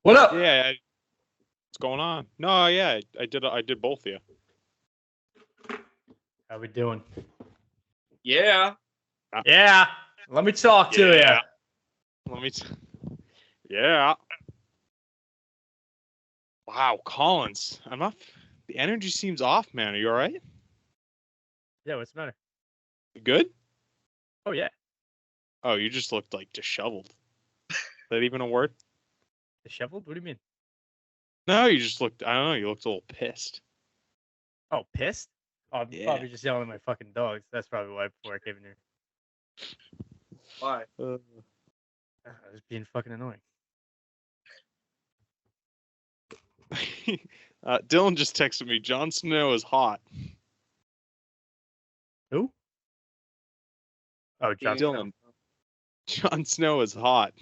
What up? Yeah, what's going on? No, yeah, I did both of you. How we doing? Yeah. Yeah. Let me talk to Yeah. you. Yeah. Wow, Collins. The energy seems off, man. Are you all right? Yeah, what's the matter? You good? Oh, yeah. Oh, you just looked like disheveled. Is that even a word? Disheveled? What do you mean? No, you just looked, I don't know, you looked a little pissed. Oh, pissed? Oh, I'm Yeah. probably just yelling at my fucking dogs. That's probably why before I came in here. Why? I was being fucking annoying. Dylan just texted me, Jon Snow is hot. Who? Oh, Jon Snow. Dylan. Jon Snow is hot.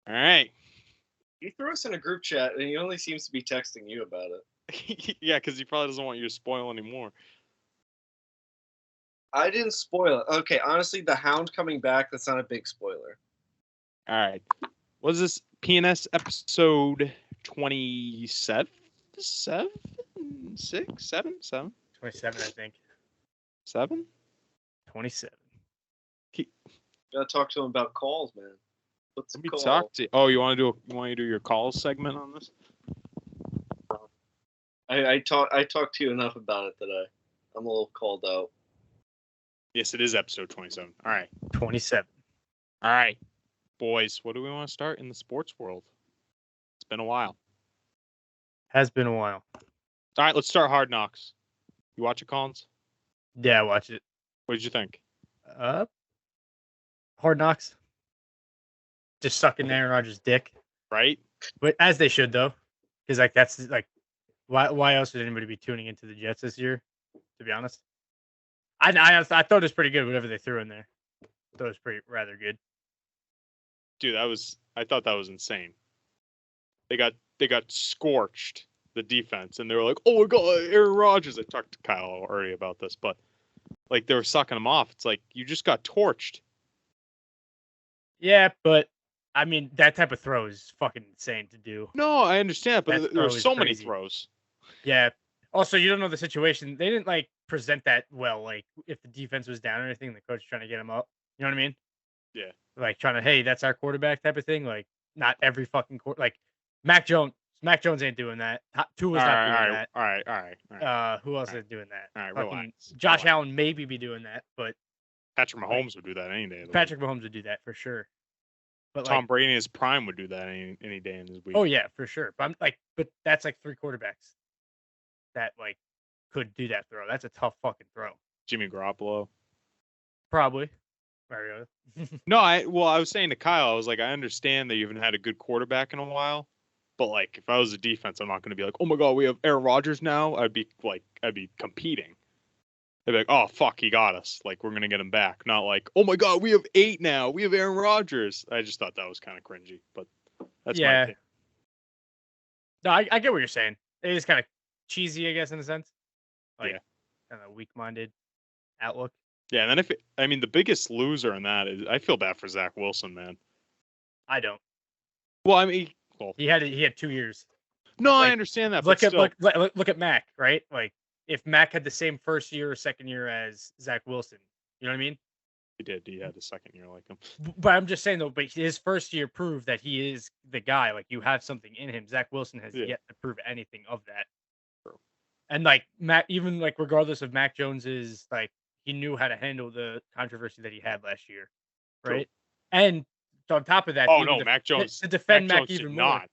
All right. He threw us in a group chat, and he only seems to be texting you about it. Yeah, because he probably doesn't want you to spoil anymore. I didn't spoil it. Okay, honestly, the Hound coming back, that's not a big spoiler. All right. Was this P&NS episode 27? 7? 6? 7? 7? 27, I think. 7? 27. You gotta talk to him about calls, man. What's Let the me call? talk to you. Oh, you want to do your calls segment on this? I talked to you enough about it that I'm a little called out. Yes, it is episode 27. All right. 27. All right. Boys, what do we want to start in the sports world? It's been a while. Has been a while. All right, let's start Hard Knocks. You watch it, Collins? Yeah, I watched it. What did you think? Hard Knocks. Just sucking Aaron Rodgers' dick. Right? But as they should, though. Because, like, that's, like, why else would anybody be tuning into the Jets this year, to be honest? I thought it was pretty good, whatever they threw in there. I thought it was rather good. Dude, I thought that was insane. They got scorched, the defense, and they were like, "Oh my god, Aaron Rodgers." I talked to Kyle already about this, but like they were sucking him off. It's like you just got torched. Yeah, but I mean that type of throw is fucking insane to do. No, I understand, but there were so many throws. Yeah. Also, you don't know the situation. They didn't like present that well. Like if the defense was down or anything, the coach was trying to get him up. You know what I mean? Yeah. Like trying to, hey, that's our quarterback type of thing. Like not every fucking like Mac Jones ain't doing that. Tua's not doing that. All right. Who else is doing that? All right, relax. Josh Allen maybe be doing that, but Patrick Mahomes would do that any day. Patrick Mahomes would do that for sure. But Tom Brady in his prime would do that any day in his week. Oh yeah, for sure. But but that's like 3 quarterbacks that like could do that throw. That's a tough fucking throw. Jimmy Garoppolo. Probably. Mario. No, I was saying to Kyle, I was like, I understand that you haven't had a good quarterback in a while, but like if I was a defense, I'm not going to be like, oh my god, we have Aaron Rodgers now. I'd be competing. They'd be like, oh fuck, he got us. Like we're going to get him back. Not like, oh my god, we have 8 now. We have Aaron Rodgers. I just thought that was kind of cringy, but that's my opinion. No, I get what you're saying. It is kind of cheesy, I guess, in a sense. Like kind of weak-minded outlook. Yeah, and then the biggest loser in that is I feel bad for Zach Wilson, man. I don't. Well, I mean, he had 2 years. No, like, I understand that. Look at Mac, right? Like if Mac had the same first year or second year as Zach Wilson, you know what I mean? He did. He had a second year like him. But I'm just saying though. But his first year proved that he is the guy. Like you have something in him. Zach Wilson has yet to prove anything of that. True. And like Mac, even like regardless of Mac Jones's like. He knew how to handle the controversy that he had last year, right? True. And on top of that, Mac Jones to defend Mac Jones even more. Not.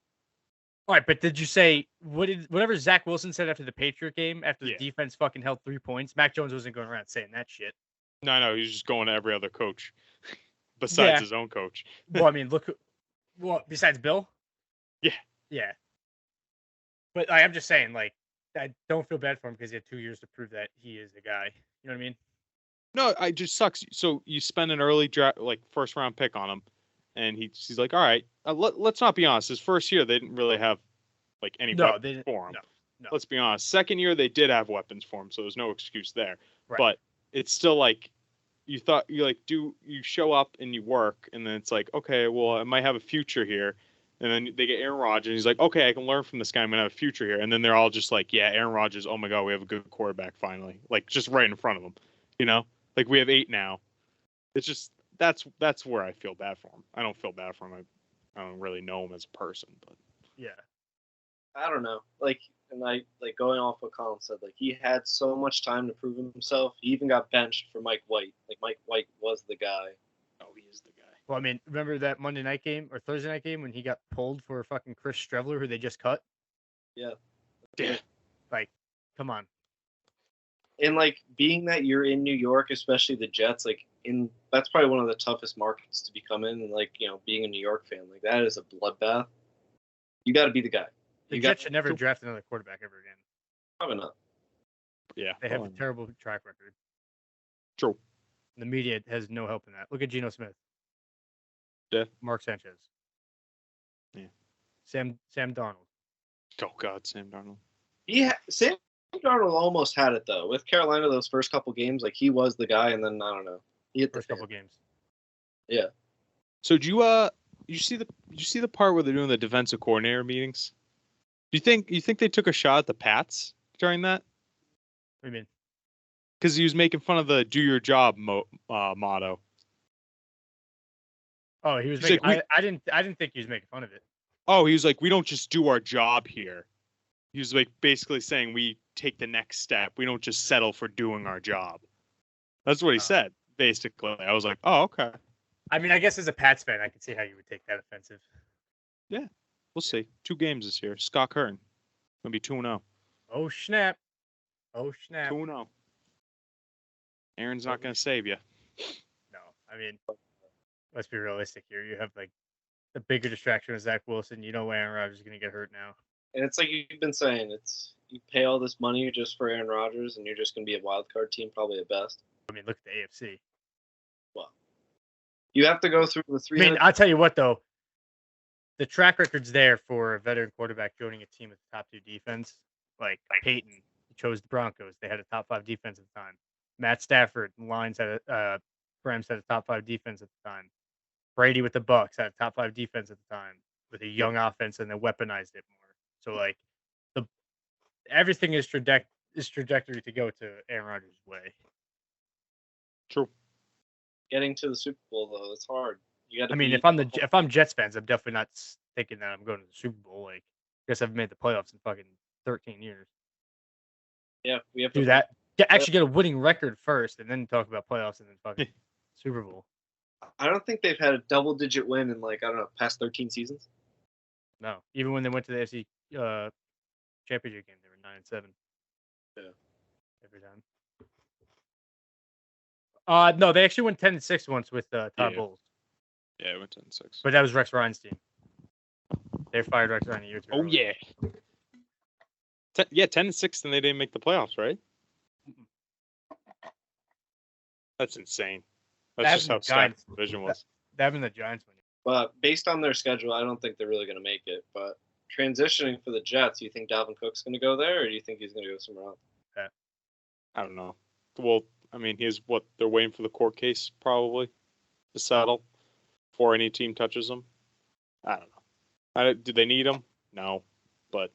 All right, but did you say whatever Zach Wilson said after the Patriot game, after the defense fucking held 3 points? Mac Jones wasn't going around saying that shit. No, he's just going to every other coach besides his own coach. Well, I mean, besides Bill? Yeah. But I'm just saying, like, I don't feel bad for him because he had 2 years to prove that he is the guy. You know what I mean? No, it just sucks. So you spend an early draft, like first round pick on him, and he's like, all right, let's not be honest. His first year, they didn't really have like any weapons for him. No. Let's be honest. Second year, they did have weapons for him, so there's no excuse there. Right. But it's still like you show up and you work, and then it's like, okay, well, I might have a future here, And then they get Aaron Rodgers, and he's like, okay, I can learn from this guy. I'm going to have a future here. And then they're all just like, yeah, Aaron Rodgers, oh my God, we have a good quarterback finally. Like, just right in front of him, you know? Like, we have 8 now. It's just, that's where I feel bad for him. I don't feel bad for him. I don't really know him as a person, but. Yeah. I don't know. Like, and going off what Colin said, like, he had so much time to prove himself. He even got benched for Mike White. Like, Mike White was the guy. Oh, he is the guy. Well, I mean, remember that Monday night game or Thursday night game when he got pulled for fucking Chris Streveler, who they just cut? Yeah. Yeah. Like, come on. And, like, being that you're in New York, especially the Jets, like, that's probably one of the toughest markets to become in. And, like, you know, being a New York fan, like, that is a bloodbath. You got to be the guy. The Jets should never draft another quarterback ever again. Probably not. Yeah. They have a terrible track record. True. The media has no help in that. Look at Geno Smith. Yeah. Mark Sanchez. Yeah. Sam Darnold. Oh God, Sam Darnold. Sam Darnold almost had it though. With Carolina, those first couple games, like he was the guy, and then I don't know. He hit the first couple games. Yeah. So do you see the part where they're doing the defensive coordinator meetings? Do you think they took a shot at the Pats during that? What do you mean? Because he was making fun of the "do your job" motto. Oh, he was making. Like, I didn't think he was making fun of it. Oh, he was like, we don't just do our job here. He was like basically saying we take the next step. We don't just settle for doing our job. That's what he said, basically. I was like, oh, okay. I mean, I guess as a Pats fan, I could see how you would take that offensive. Yeah, we'll see. 2 games this year. Scott Kern. Gonna be 2-0. Oh snap! Oh snap! 2-0. Aaron's not gonna save you. No, I mean, let's be realistic here. You have like the bigger distraction of Zach Wilson. You know Aaron Rodgers is gonna get hurt now. And it's like you've been saying, you pay all this money just for Aaron Rodgers, and you're just going to be a wild card team, probably at best. I mean, look at the AFC. Well, you have to go through the 300. I mean, I'll tell you what though, the track record's there for a veteran quarterback joining a team with the top 2 defense. Like Peyton chose the Broncos; they had a top 5 defense at the time. Matt Stafford, the Lions had Rams had a top 5 defense at the time. Brady with the Bucks had a top 5 defense at the time with a young offense, and they weaponized it more. So like everything is trajectory to go to Aaron Rodgers' way. True. Getting to the Super Bowl though, it's hard. You got to. I mean, if I'm Jets fans, I'm definitely not thinking that I'm going to the Super Bowl. Like, I guess I've made the playoffs in fucking 13 years. Yeah, we have to do that. Actually, get a winning record first, and then talk about playoffs and then fucking Super Bowl. I don't think they've had a double-digit win in like, I don't know, past 13 seasons. No, even when they went to the AFC championship game, they were 9-7. Yeah, every time. No, they actually went 10-6 once with Todd Bowles. Yeah, it went 10-6. But that was Rex Ryan's team. They fired Rex Ryan a year or two. Oh yeah. 10-6, and they didn't make the playoffs, right? That's insane. That's just how stacked the division was. That and the Giants win. But based on their schedule, I don't think they're really going to make it. But transitioning for the Jets, you think Dalvin Cook's going to go there, or do you think he's going to go somewhere else? I don't know. Well, I mean, they're waiting for the court case probably to settle before any team touches him. I don't know. Do they need him? No, but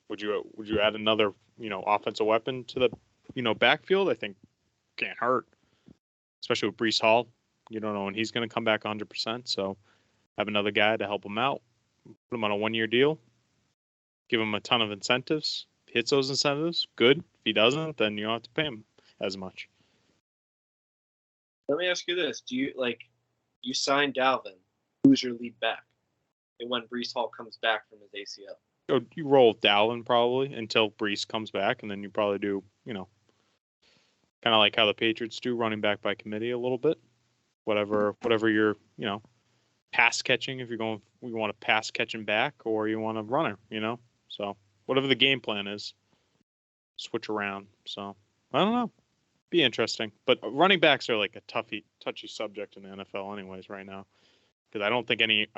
would you add another offensive weapon to the backfield? I think can't hurt, especially with Breece Hall. You don't know when he's going to come back 100%. So have another guy to help him out. Put him on a 1-year deal. Give him a ton of incentives. If he hits those incentives, good. If he doesn't, then you don't have to pay him as much. Let me ask you this: you signed Dalvin? Who's your lead back? And when Breece Hall comes back from his ACL, So you roll with Dalvin probably until Breece comes back, and then you probably do kind of like how the Patriots do, running back by committee a little bit. Whatever your pass catching, if we want a pass catching back, or you want a runner, So whatever the game plan is, switch around. So I don't know. Be interesting. But running backs are like a touchy subject in the NFL anyways right now. Because I don't think any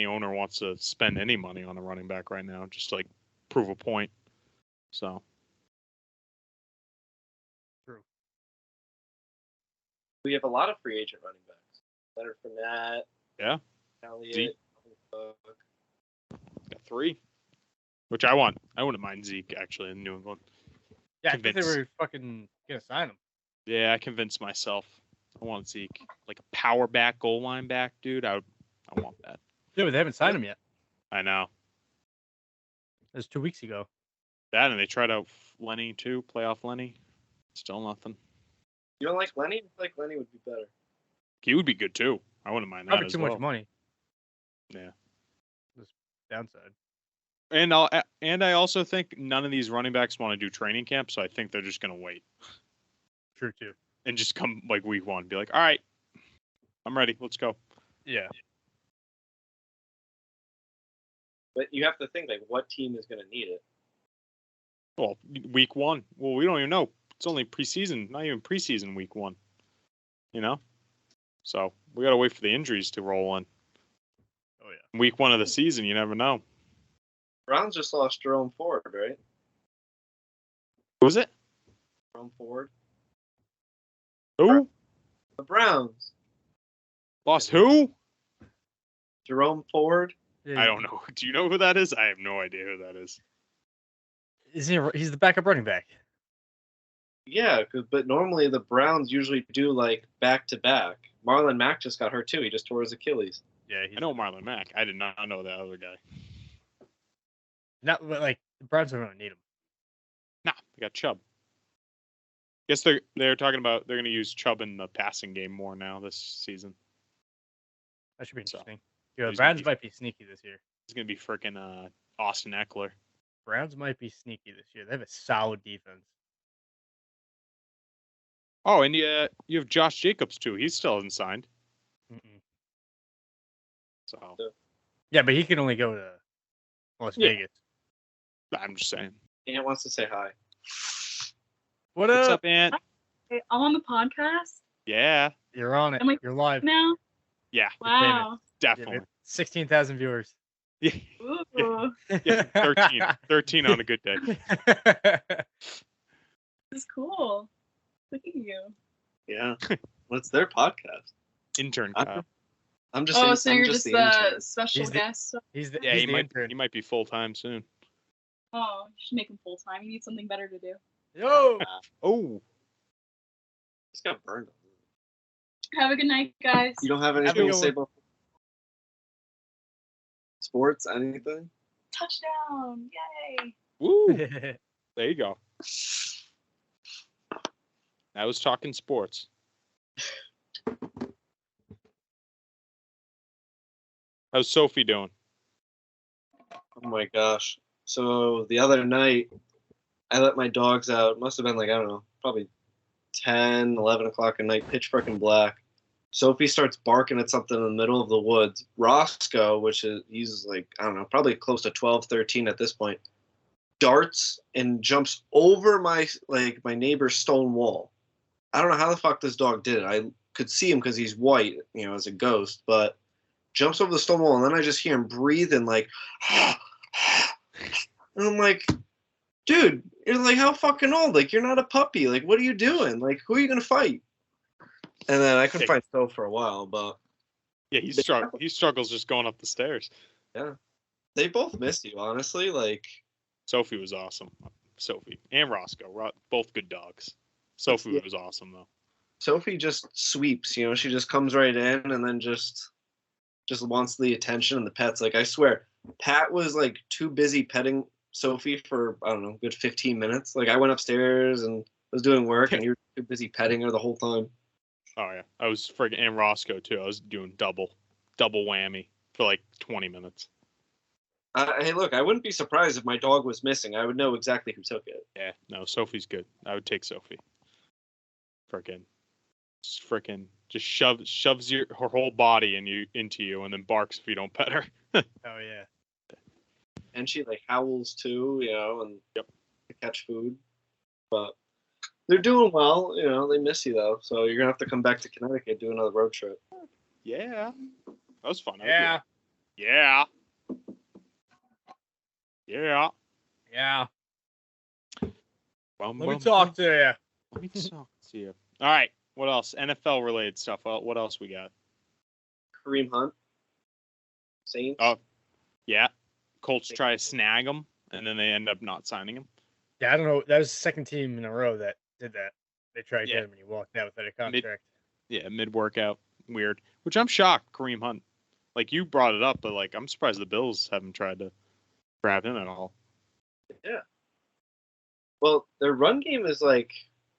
owner wants to spend any money on a running back right now, just to, like, prove a point. So true. We have a lot of free agent running backs. Leonard Fournette. Yeah. Elliott. 3, which I want. I wouldn't mind Zeke actually in New England. Yeah, I think they were fucking gonna sign him. Yeah, I convinced myself. I want Zeke, like a power back, goal line back, dude. I want that. Yeah, but they haven't signed him yet. I know. It was 2 weeks ago. That, and they tried out Lenny too, playoff Lenny. Still nothing. You don't like Lenny? I feel like Lenny would be better. He would be good too. I wouldn't mind that Probably as too well. much money. Yeah. This downside. And I also think none of these running backs want to do training camp, so I think they're just gonna wait. True too. And just come like week 1, be like, all right, I'm ready. Let's go. Yeah. But you have to think, like, what team is going to need it? Well, week 1. Well, we don't even know. It's only preseason, not even preseason week 1. You know? So we got to wait for the injuries to roll in. Oh, yeah. Week 1 of the season, you never know. Browns just lost Jerome Ford, right? Who was it? Jerome Ford. Who? The Browns. Lost who? Jerome Ford. Yeah, I don't know. Do you know who that is? I have no idea who that is. He's the backup running back. Yeah, but normally the Browns usually do, like, back-to-back. Marlon Mack just got hurt, too. He just tore his Achilles. Yeah, I know Marlon Mack. I did not know that other guy. Not like the Browns don't really need him. Nah, they got Chubb. Guess they're talking about they're going to use Chubb in the passing game more now this season. That should be So, interesting. Yeah, the he's gonna Browns be- might be sneaky this year. It's going to be freaking Austin Eckler. Browns might be sneaky this year. They have a solid defense. Oh, and you have Josh Jacobs too. He still hasn't signed. Mm-mm. So Yeah, but he can only go to Las Yeah. Vegas. I'm just saying. Ant wants to say hi. What What's up? up, Ant? Hey, I'm on the podcast Yeah. You're on it. Am I- You're live. now. Yeah, Wow. definitely. 16,000 viewers. Yeah. Ooh, Yeah, 13 on a good day. this is cool. Look at you. Yeah. What's their podcast? Intern I'm- Kyle. I'm just. Oh, so I'm you're just just the intern. the special He's the- guest. He's the, Yeah, he's he the might intern. he might be full time soon. Oh, you should make him full time. You need something better to do. Yo! Oh, Just got burned. Have a good night, guys. You don't have Have a anything good to say one. about sports? Anything? Touchdown! Yay! woo! There you go. I was talking sports. How's Sophie doing? Oh my gosh. So the other night, I let my dogs out. It must have been like, I don't know, probably 10, 11 o'clock at night, pitch freaking black. Sophie starts barking at something in the middle of the woods. Roscoe, he's like, I don't know, probably close to 12, 13 at this point, darts and jumps over my neighbor's stone wall. I don't know how the fuck this dog did it. I could see him because he's white, as a ghost, but jumps over the stone wall, and then I just hear him breathe and like, and I'm like, dude, you're like, how fucking old? Like, you're not a puppy. Like, what are you doing? Like, who are you gonna fight? And then I couldn't fight Phil for a while, but Yeah, he struggles just going up the stairs. they both missed you, honestly. Like, Sophie was awesome. Sophie and Roscoe, both good dogs. Sophie Yeah. was awesome though. Sophie just sweeps, she just comes right in and then just wants the attention and the pets. Like, I swear, Pat was like too busy petting Sophie for, I don't know, a good 15 minutes. Like, I went upstairs and was doing work and you were too busy petting her the whole time. Oh yeah, I was friggin' and Roscoe too. I was doing double whammy for like 20 minutes. Hey, look, I wouldn't be surprised if my dog was missing. I would know exactly who took it. Yeah, no, Sophie's good. I would take Sophie. Just shoves her whole body into you and then barks if you don't pet her. Oh, yeah. And she like howls too, and Yep. to catch food. But they're doing well, they miss you though. So you're gonna have to come back to Connecticut, do another road trip. Yeah, that was fun. Yeah. Yeah. Yeah. Bum, Let me bum, talk bum. to you. Let me talk to you. All right. What else? NFL related stuff. What else we got? Kareem Hunt, Saints. Oh, yeah. Colts try to snag him, and then they end up not signing him. Yeah, I don't know. That was the second team in a row that did that. They tried to Yeah. get him and he walked out without a contract. Mid-workout. Weird. Which I'm shocked, Kareem Hunt. Like, you brought it up, but, like, I'm surprised the Bills haven't tried to grab him at all. Yeah. Well, their run game is like,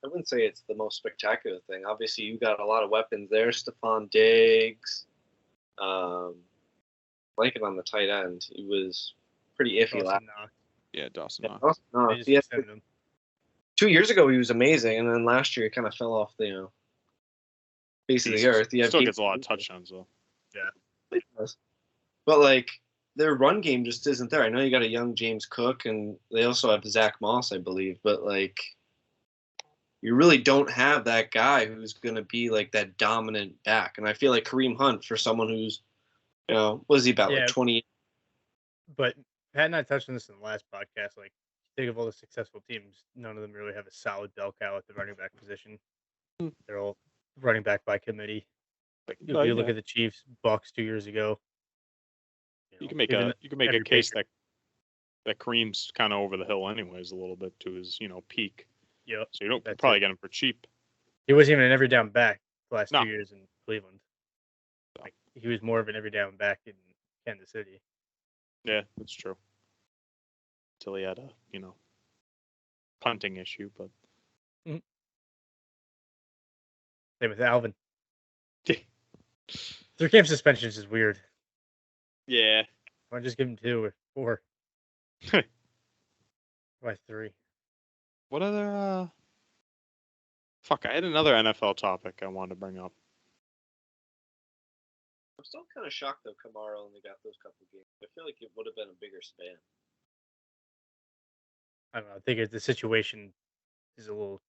I wouldn't say it's the most spectacular thing. Obviously, you got a lot of weapons there. Stephon Diggs. Blanking on the tight end. He was pretty iffy last Knox. Yeah, Dawson year. Knox. They just extended him. 2 years ago, he was amazing, and then last year, he kind of fell off the face of the earth. He still gets a lot of touchdowns, though. Yeah. But, like, their run game just isn't there. I know you got a young James Cook, and they also have Zach Moss, I believe, but, like, you really don't have that guy who's going to be, like, that dominant back. And I feel like Kareem Hunt, for someone who's, what is he about, like 20? But Pat and I touched on this in the last podcast. Like, think of all the successful teams, none of them really have a solid bell cow at the running back position. They're all running back by committee. If you look at the Chiefs, Bucks 2 years ago. You can make a case that Kareem's kind of over the hill anyways a little bit to his peak. Yep. So you don't probably get him for cheap. He wasn't even an every down back the last 2 years in Cleveland. Like, he was more of an every down back in Kansas City. Yeah, that's true. Until he had a punting issue, but same with Alvin. 3-game suspensions is weird. Yeah. Why just give him 2 or 4? Why 3? What other? Fuck! I had another NFL topic I wanted to bring up. I'm still kind of shocked, though, Kamara only got those couple games. I feel like it would have been a bigger span. I don't know. I think the situation is a little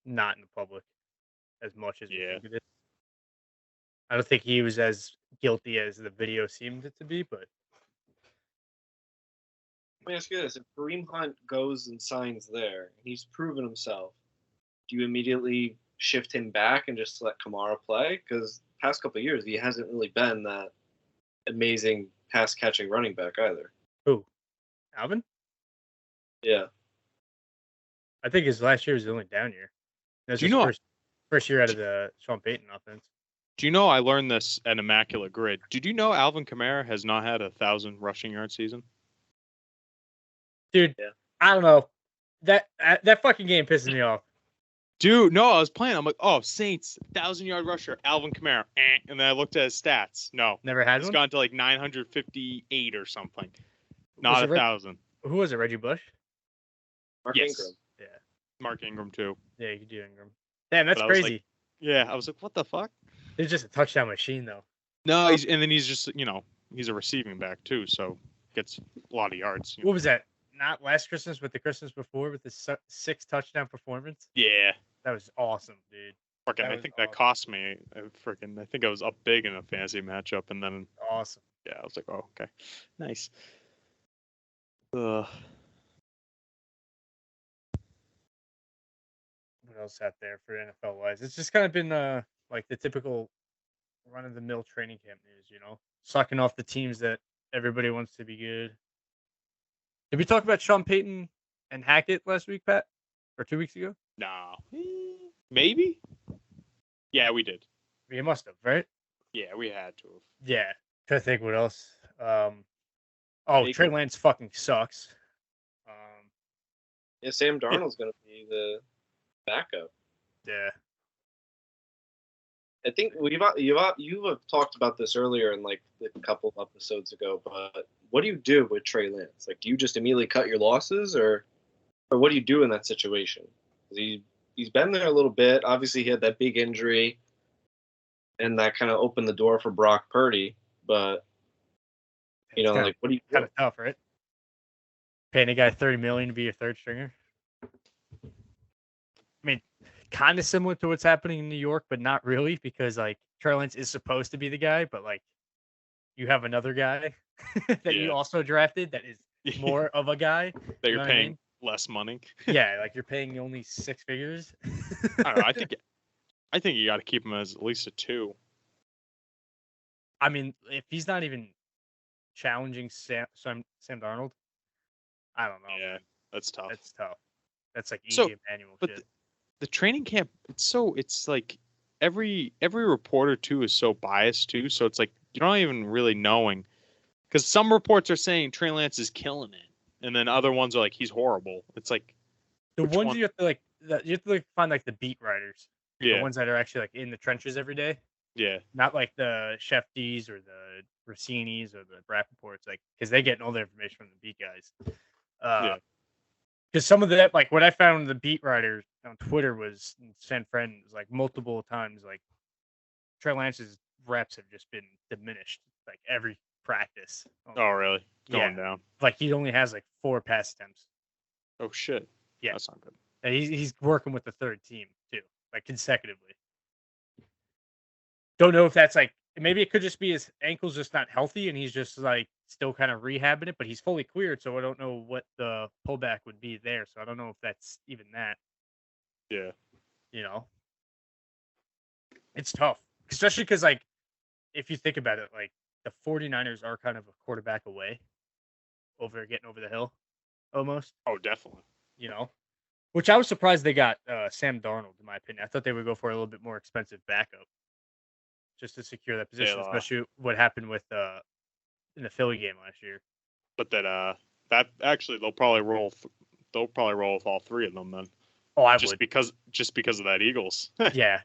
not in the public as much as we think it is. I don't think he was as guilty as the video seemed it to be, but Let me ask you this. If Kareem Hunt goes and signs there, and he's proven himself, do you immediately shift him back and just let Kamara play? Because past couple of years, he hasn't really been that amazing pass-catching running back either. Who? Alvin? Yeah. I think his last year was the only down year. That's Do you know? First year out of the Sean Payton offense. Do you know I learned this at Immaculate Grid? Did you know Alvin Kamara has not had 1,000 rushing yard season? Dude, I don't know. That fucking game pisses me off. Dude, no, I was playing. I'm like, oh, Saints, 1,000-yard rusher, Alvin Kamara. And then I looked at his stats. No. Never had It's one? gone to like 958 or something. Not 1,000. Who was it, Reggie Bush? Mark Yes. Ingram. Yeah. Mark Ingram, too. Yeah, you could do Ingram. Damn, that's But I was crazy. I was like, what the fuck? He's just a touchdown machine, though. No, he's just, he's a receiving back, too, so gets a lot of yards. What was that? Not last Christmas, but the Christmas before with the 6 touchdown performance? Yeah. That was awesome, dude. Fucking, I think that cost me. I think I was up big in a fantasy matchup, and then Awesome. I was like, oh, okay, nice. Ugh. What else out there for NFL wise? It's just kind of been like the typical run of the mill training camp news, sucking off the teams that everybody wants to be good. Did we talk about Sean Payton and Hackett last week, Pat? Or 2 weeks ago? No. Maybe? Yeah, we did. We must have, right? Yeah, we had to have. Yeah. Trying to think what else. Trey Lance fucking sucks. Yeah, Sam Darnold's going to be the backup. Yeah. I think you have talked about this earlier in like a couple of episodes ago, but what do you do with Trey Lance? Like, do you just immediately cut your losses, or what do you do in that situation? He's been there a little bit. Obviously, he had that big injury, and that kind of opened the door for Brock Purdy. But what do you do? Kind of tough, right? Paying a guy $30 million to be your third stringer. I mean, kind of similar to what's happening in New York, but not really, because like Trey Lance is supposed to be the guy, but like you have another guy that you also drafted that is more of a guy that you're paying less money. Yeah, like you're paying only 6 figures. I don't know. I think you got to keep him as at least a 2. I mean, if he's not even challenging Sam Darnold. I don't know. Yeah, Man. that's tough. That's tough. That's like So, easy manual but shit. the training camp, it's like every reporter too is so biased too. So it's like you're not even really knowing, because some reports are saying Trey Lance is killing it, and then other ones are like he's horrible. It's like The which ones one? you have to you have to find like the beat writers, the Yeah, ones that are actually like in the trenches every day, yeah, not like the Shefties or the Rossinis or the Rappaports, like because they get all their information from the beat guys. yeah. Because some of that, like what I found the beat writers on Twitter was sent friends like multiple times, like Trey Lance's reps have just been diminished like every practice. Oh, really? Yeah. Going down. Like he only has like 4 pass attempts. Oh shit. Yeah. That's not good. And he's working with the third team too, like consecutively. Don't know if that's like maybe it could just be his ankle's just not healthy and he's just like still kind of rehabbing it, but he's fully cleared, so I don't know what the pullback would be there. So I don't know if that's even that. Yeah. You know, it's tough, especially because like if you think about it, like the 49ers are kind of a quarterback away getting over the hill almost. Oh, definitely. You know, which I was surprised they got Sam Darnold, in my opinion. I thought they would go for a little bit more expensive backup just to secure that position, especially what happened with in the Philly game last year. But that actually they'll probably roll with all 3 of them then. Oh, I just would. because of that Eagles. Yeah.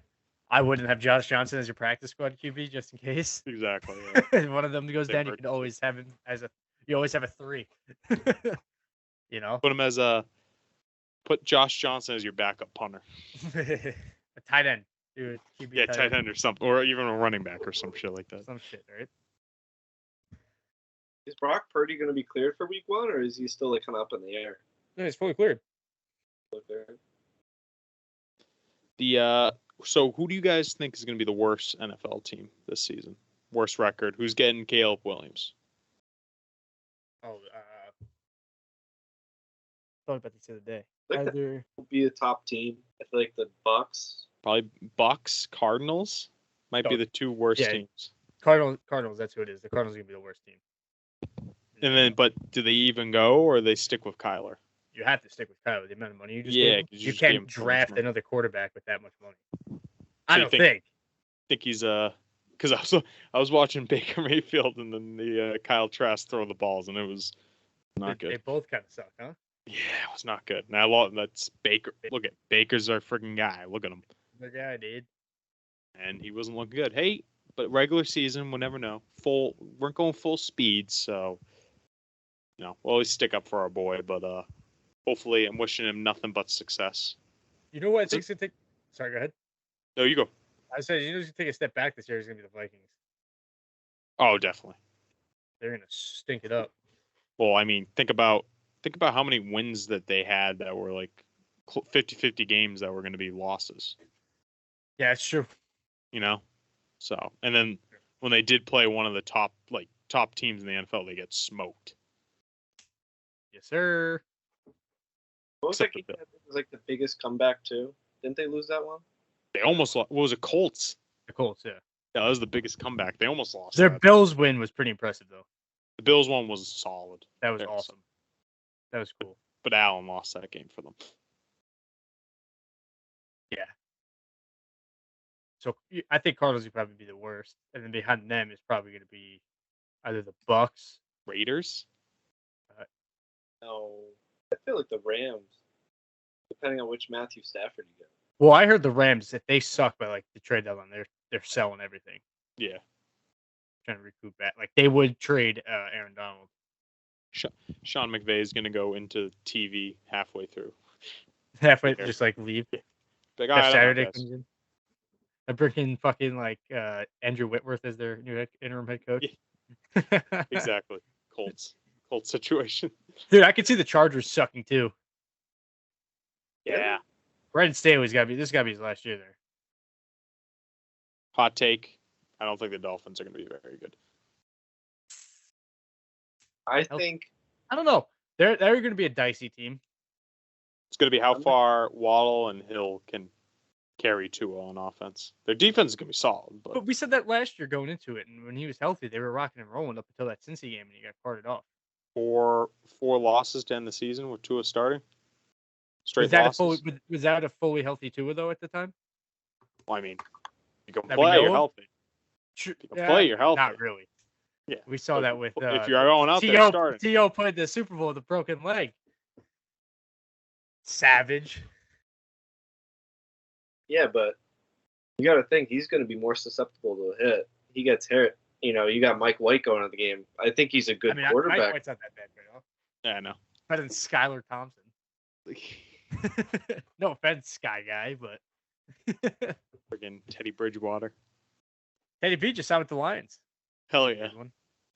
I wouldn't have Josh Johnson as your practice squad QB just in case. Exactly. Yeah. One of them goes down, you can always have him you always have a 3. You know? Put Josh Johnson as your backup punter. A tight end. Dude, QB tight end or something. Or even a running back or some shit like that. Some shit, right? Is Brock Purdy going to be cleared for week 1, or is he still like kind of up in the air? No, he's fully cleared. So who do you guys think is going to be the worst NFL team this season? Worst record? Who's getting Caleb Williams? Oh, thought about this the other day. Either will be a top team. I feel like the Bucks. Probably Bucks, Cardinals might be the 2 worst teams. Cardinals, that's who it is. The Cardinals are gonna be the worst team. And then, but do they even go, or they stick with Kyler? You have to stick with Kyler. The amount of money you just gave him. You can't draft another quarterback with that much money. I don't think he's because I was watching Baker Mayfield and then the Kyle Trask throw the balls, and it was not good. They both kind of suck, huh? Yeah, it was not good. Now that's Baker. Look at Baker's our freaking guy. Look at him. The guy, dude. And he wasn't looking good. Hey, but regular season, we'll never know. We're going full speed, so we'll always stick up for our boy. But hopefully, I'm wishing him nothing but success. You know what I think? Sorry, go ahead. No, you go. I said he's gonna take a step back this year. He's gonna be the Vikings. Oh, definitely. They're gonna stink it up. Well, I mean, think about how many wins that they had that were like 50-50 games that were going to be losses. Yeah, it's true. So, and then when they did play one of the top teams in the NFL, they get smoked. Yes, sir. What was that game? It was like the biggest comeback too. Didn't they lose that one? They almost lost. What was it? Colts. The Colts, yeah. Yeah, that was the biggest comeback. They almost lost. Their Bills win was pretty impressive, though. The Bills one was solid. That was awesome. That was cool. But Allen lost that game for them. Yeah. So I think Cardinals would probably be the worst, and then behind them is probably going to be either the Bucks, Raiders. No, I feel like the Rams, depending on which Matthew Stafford you get. Well, I heard the Rams, if they suck by like the trade deadline, they're selling everything. Yeah. Trying to recoup that. Like they would trade Aaron Donald. Sean McVay is going to go into TV halfway through. Halfway, just like leave. Like, Saturday comes in. I bring in fucking like Andrew Whitworth as their new interim head coach. Yeah. Exactly. Colts situation. Dude, I could see the Chargers sucking too. Yeah. Brandon Staley's got to be. This got to be his last year there. Hot take. I don't think the Dolphins are going to be very good. I think. I don't know. They're going to be a dicey team. It's going to be how far Waddle and Hill can carry Tua on offense. Their defense is gonna be solid, But we said that last year going into it, and when he was healthy, they were rocking and rolling up until that Cincy game, and he got carted off. four losses to end the season with Tua starting. Straight Was that losses. was that a fully healthy Tua though at the time? Well, I mean, you can That we play, know you're of? healthy. You can play, you're healthy. Not really. Yeah. We saw But that with if you're going out there starting. T.O. played the Super Bowl with a broken leg. Savage. Yeah, but you got to think he's going to be more susceptible to a hit. He gets hit. You know, you got Mike White going to the game. I think he's a good quarterback. Mike White's not that bad right now. Yeah, I know. Better than Skylar Thompson. No offense, Sky Guy, but Friggin' Teddy Bridgewater. Teddy B just out with the Lions. Hell yeah.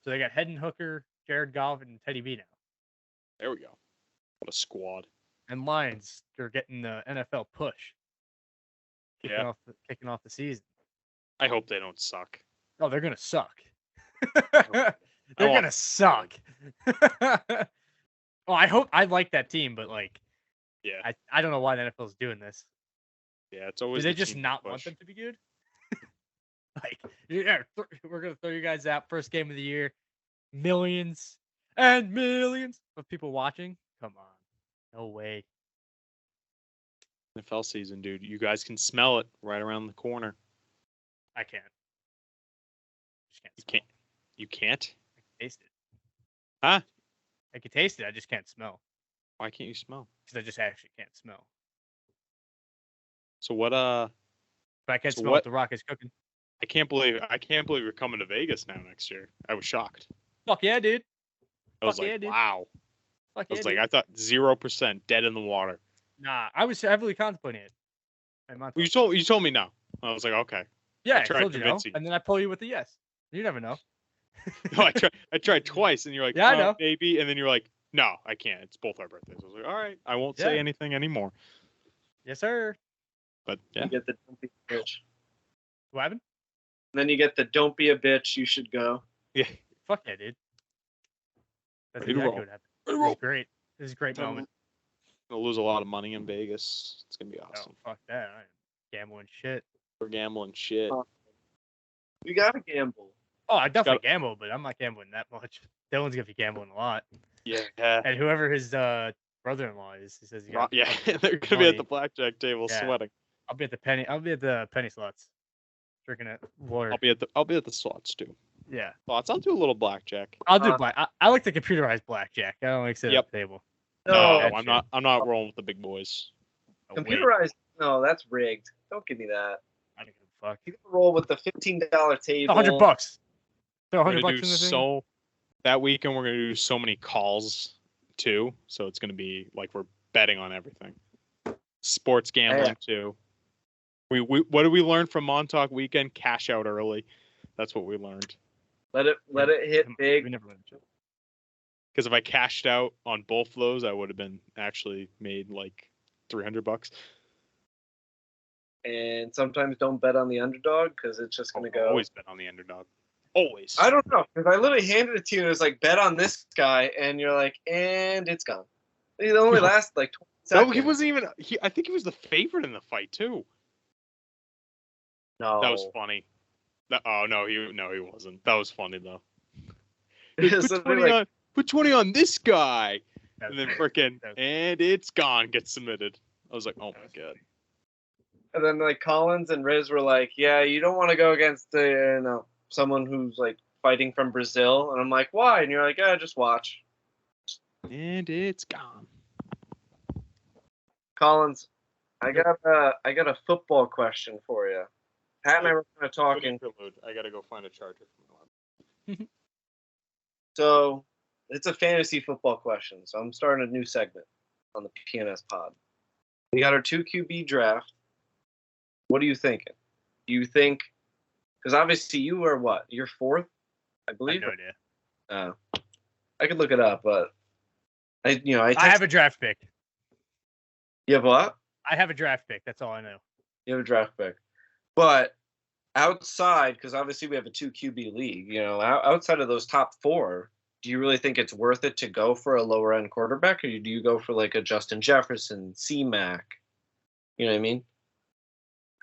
So they got Hendon Hooker, Jared Goff, and Teddy B now. There we go. What a squad. And Lions, they're getting the NFL push. Kicking off the season. I hope they don't suck. Oh, they're gonna suck. They're gonna suck. Oh, I like that team, but like, yeah, I don't know why the NFL is doing this. Yeah, it's always. Do they just not want them to be good? Like, yeah, we're gonna throw you guys out first game of the year, millions and millions of people watching. Come on, no way. NFL season, dude. You guys can smell it right around the corner. I can't. You can't. You can't? I can taste it. Huh? I can taste it. I just can't smell. Why can't you smell? Because I just actually can't smell. So what? But I can smell what The Rock is cooking. I can't believe you're coming to Vegas now next year. I was shocked. Fuck yeah, dude. I was like, wow. Fuck I was yeah, like, dude. I thought 0% dead in the water. Nah, I was heavily contemplating it. Well, you told me no. I was like, okay. Yeah, I tried told you no, convincing you. and then I pull you with the yes. You never know. No, I tried twice, and you're like, yeah, I know. Maybe, and then you're like, no, I can't. It's both our birthdays. I was like, all right, I won't say anything anymore. Yes, sir. But yeah. You get the don't be a bitch. What happened? Then you get the don't be a bitch, you should go. Yeah. Fuck yeah, dude. That's Ready to exactly roll. what happened. This is great. This is a great moment. I'm gonna lose a lot of money in Vegas. It's gonna be awesome. Oh, fuck that. I ain't gambling shit. We're gambling shit. You gotta gamble. Oh, I definitely gamble, but I'm not gambling that much. Dylan's gonna be gambling a lot. Yeah. And whoever his brother-in-law is, he says, Yeah, they're gonna be at the blackjack table sweating. I'll be at the penny slots, drinking it water. I'll be at the slots too. Yeah. Slots. I'll do a little blackjack. I'll do black. I like the computerized blackjack. I don't like sitting at the table. No, I'm not rolling with the big boys. Oh, Computerized? No, that's rigged. Don't give me that. I don't give a fuck. You gotta roll with the $15 table. $100. Throw $100 We're gonna in do the thing. that weekend. We're gonna do so many calls too. So it's gonna be like we're betting on everything. Sports gambling too. We what did we learn from Montauk weekend? Cash out early. That's what we learned. Let it hit big. We never learned it. Because if I cashed out on both of those, I would have been actually made like $300. And sometimes don't bet on the underdog because it's just gonna go. Always bet on the underdog. Always. I don't know because I literally handed it to you. And it was like bet on this guy, and you're like, and it's gone. It only lasted like 20 seconds. No, he wasn't even. I think he was the favorite in the fight too. No, that was funny. Oh no, he wasn't. That was funny though. Put 20 on this guy, and then frickin' and it's gone. Gets submitted. I was like, oh my god. And then like Collins and Riz were like, yeah, you don't want to go against someone who's like fighting from Brazil. And I'm like, why? And you're like, yeah, just watch. And it's gone. Collins, I got a football question for you. Pat and I were kind of talking. I gotta go find a charger for my laptop. So it's a fantasy football question. So I'm starting a new segment on the P&NS pod. We got our 2 QB draft. What are you thinking? Do you think? Because obviously you are what? You're 4th, I believe. I have no idea. I could look it up, but I have a draft pick. You have what? I have a draft pick. That's all I know. You have a draft pick, but outside, because obviously we have a 2 QB league. Outside of those top 4, do you really think it's worth it to go for a lower end quarterback, or do you go for like a Justin Jefferson, C-Mac? You know what I mean?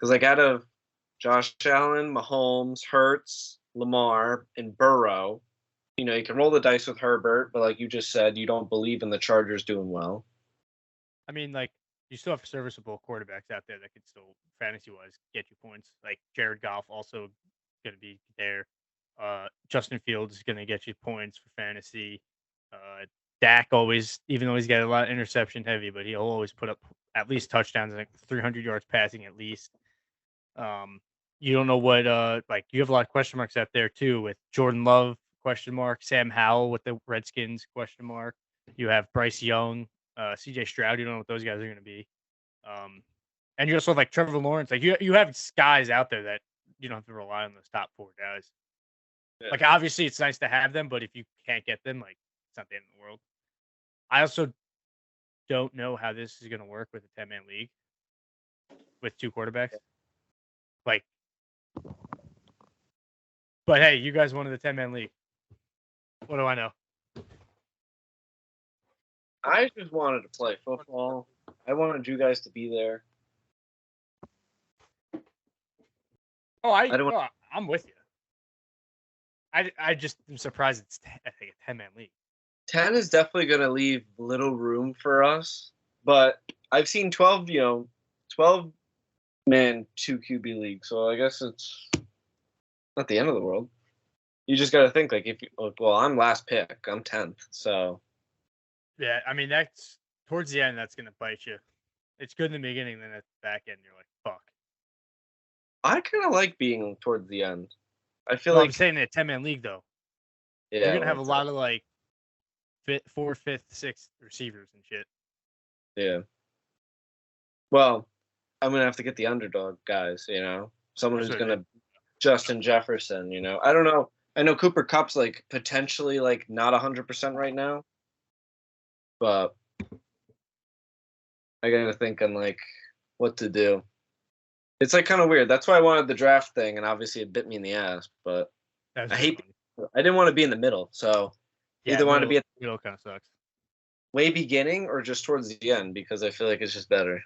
Because like out of Josh Allen, Mahomes, Hurts, Lamar, and Burrow, you know, you can roll the dice with Herbert, but like you just said, you don't believe in the Chargers doing well. I mean, like, you still have serviceable quarterbacks out there that could still, fantasy-wise, get you points. Like, Jared Goff also going to be there. Justin Fields is going to get you points for fantasy. Dak always, even though he's got a lot of interception heavy, but he'll always put up at least touchdowns, like 300 yards passing at least. You don't know what, like, you have a lot of question marks out there, too, with Jordan Love, question mark, Sam Howell with the Redskins, question mark. You have Bryce Young, CJ Stroud. You don't know what those guys are going to be. And you also have like Trevor Lawrence. Like you have guys out there that you don't have to rely on those top 4 guys. Yeah. Like obviously it's nice to have them, but if you can't get them, like it's not the end of the world. I also don't know how this is going to work with a 10-man league with 2 quarterbacks. Like, but hey, you guys wanted the 10-man league. What do I know? I just wanted to play football. I wanted you guys to be there. I'm with you. I just am surprised it's I think a 10-man league. 10 is definitely going to leave little room for us, but I've seen 12 man 2 QB league, so I guess it's not the end of the world. You just got to think like I'm last pick, I'm 10th, so. Yeah, I mean that's towards the end. That's gonna bite you. It's good in the beginning, then at the back end, you're like, "Fuck." I kind of like being towards the end. I feel I'm saying in a 10-man league though. Yeah, you're gonna have a lot of like 4th, 5th, 6th receivers and shit. Yeah. Well, I'm gonna have to get the underdog guys. You know, someone who's gonna Justin Jefferson. You know, I don't know. I know Cooper Kupp's like potentially like not 100% right now. But I gotta think on like what to do. It's like kind of weird. That's why I wanted the draft thing, and obviously it bit me in the ass. But I didn't want to be in the middle, so either want to be at the middle kind of sucks. Way beginning or just towards the end because I feel like it's just better.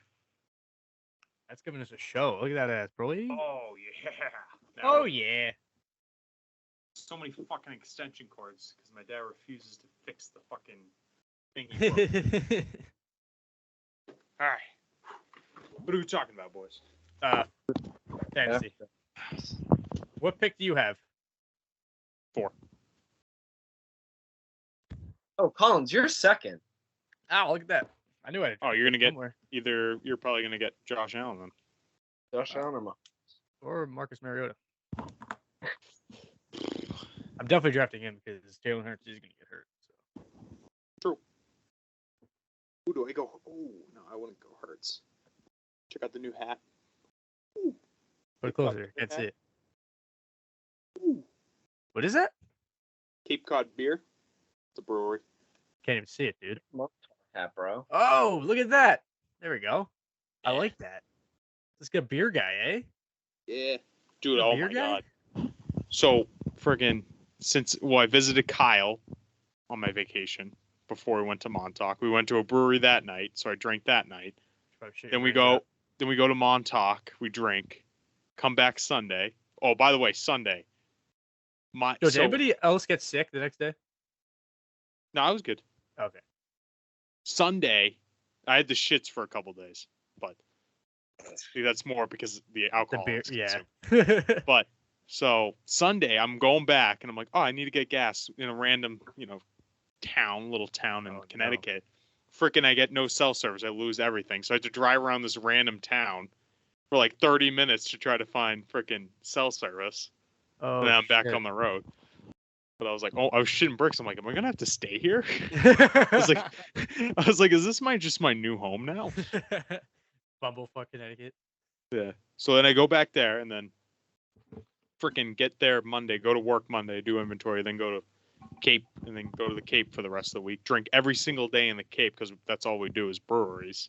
That's giving us a show. Look at that ass, bro. Oh yeah. Oh yeah. So many fucking extension cords because my dad refuses to fix the fucking thingy. All right. What are we talking about, boys? Fantasy. What pick do you have? 4. Oh, Collins, you're second. Oh, look at that. I knew I. Oh, you're gonna get either. You're probably gonna get Josh Allen then. Josh Allen or Marcus Mariota. I'm definitely drafting him because Jalen Hurts is gonna get hurt. So. True. Who do I go? Oh no, I wouldn't go Hurts. Check out the new hat. Ooh. Put it closer. Can't see it. Ooh. What is that? Cape Cod beer. It's a brewery. Can't even see it, dude. Hat, bro. Oh, look at that. There we go. Yeah. I like that. Let's get a beer guy, eh? Yeah. Dude, oh my God. So, friggin' I visited Kyle on my vacation before we went to Montauk. We went to a brewery that night, so I drank that night. Then we go to Montauk, we drink, come back Sunday. Oh, by the way, Sunday. Did anybody else get sick the next day? No, I was good. Okay. Sunday, I had the shits for a couple days, but that's more because the alcohol. The beer, yeah. But so Sunday, I'm going back, and I'm like, oh, I need to get gas in a random, little town in Connecticut. No. Frickin' I get no cell service. I lose everything. So I had to drive around this random town for like 30 minutes to try to find frickin' cell service. Oh, and then I'm back on the road. But I was like, I was shitting bricks. I'm like, am I gonna have to stay here? I was like, is this just my new home now? Bumblefuck, Connecticut. Yeah. So then I go back there and then frickin' get there Monday, go to work Monday, do inventory, then go to Cape, and then go to the Cape for the rest of the week. Drink every single day in the Cape because that's all we do is breweries.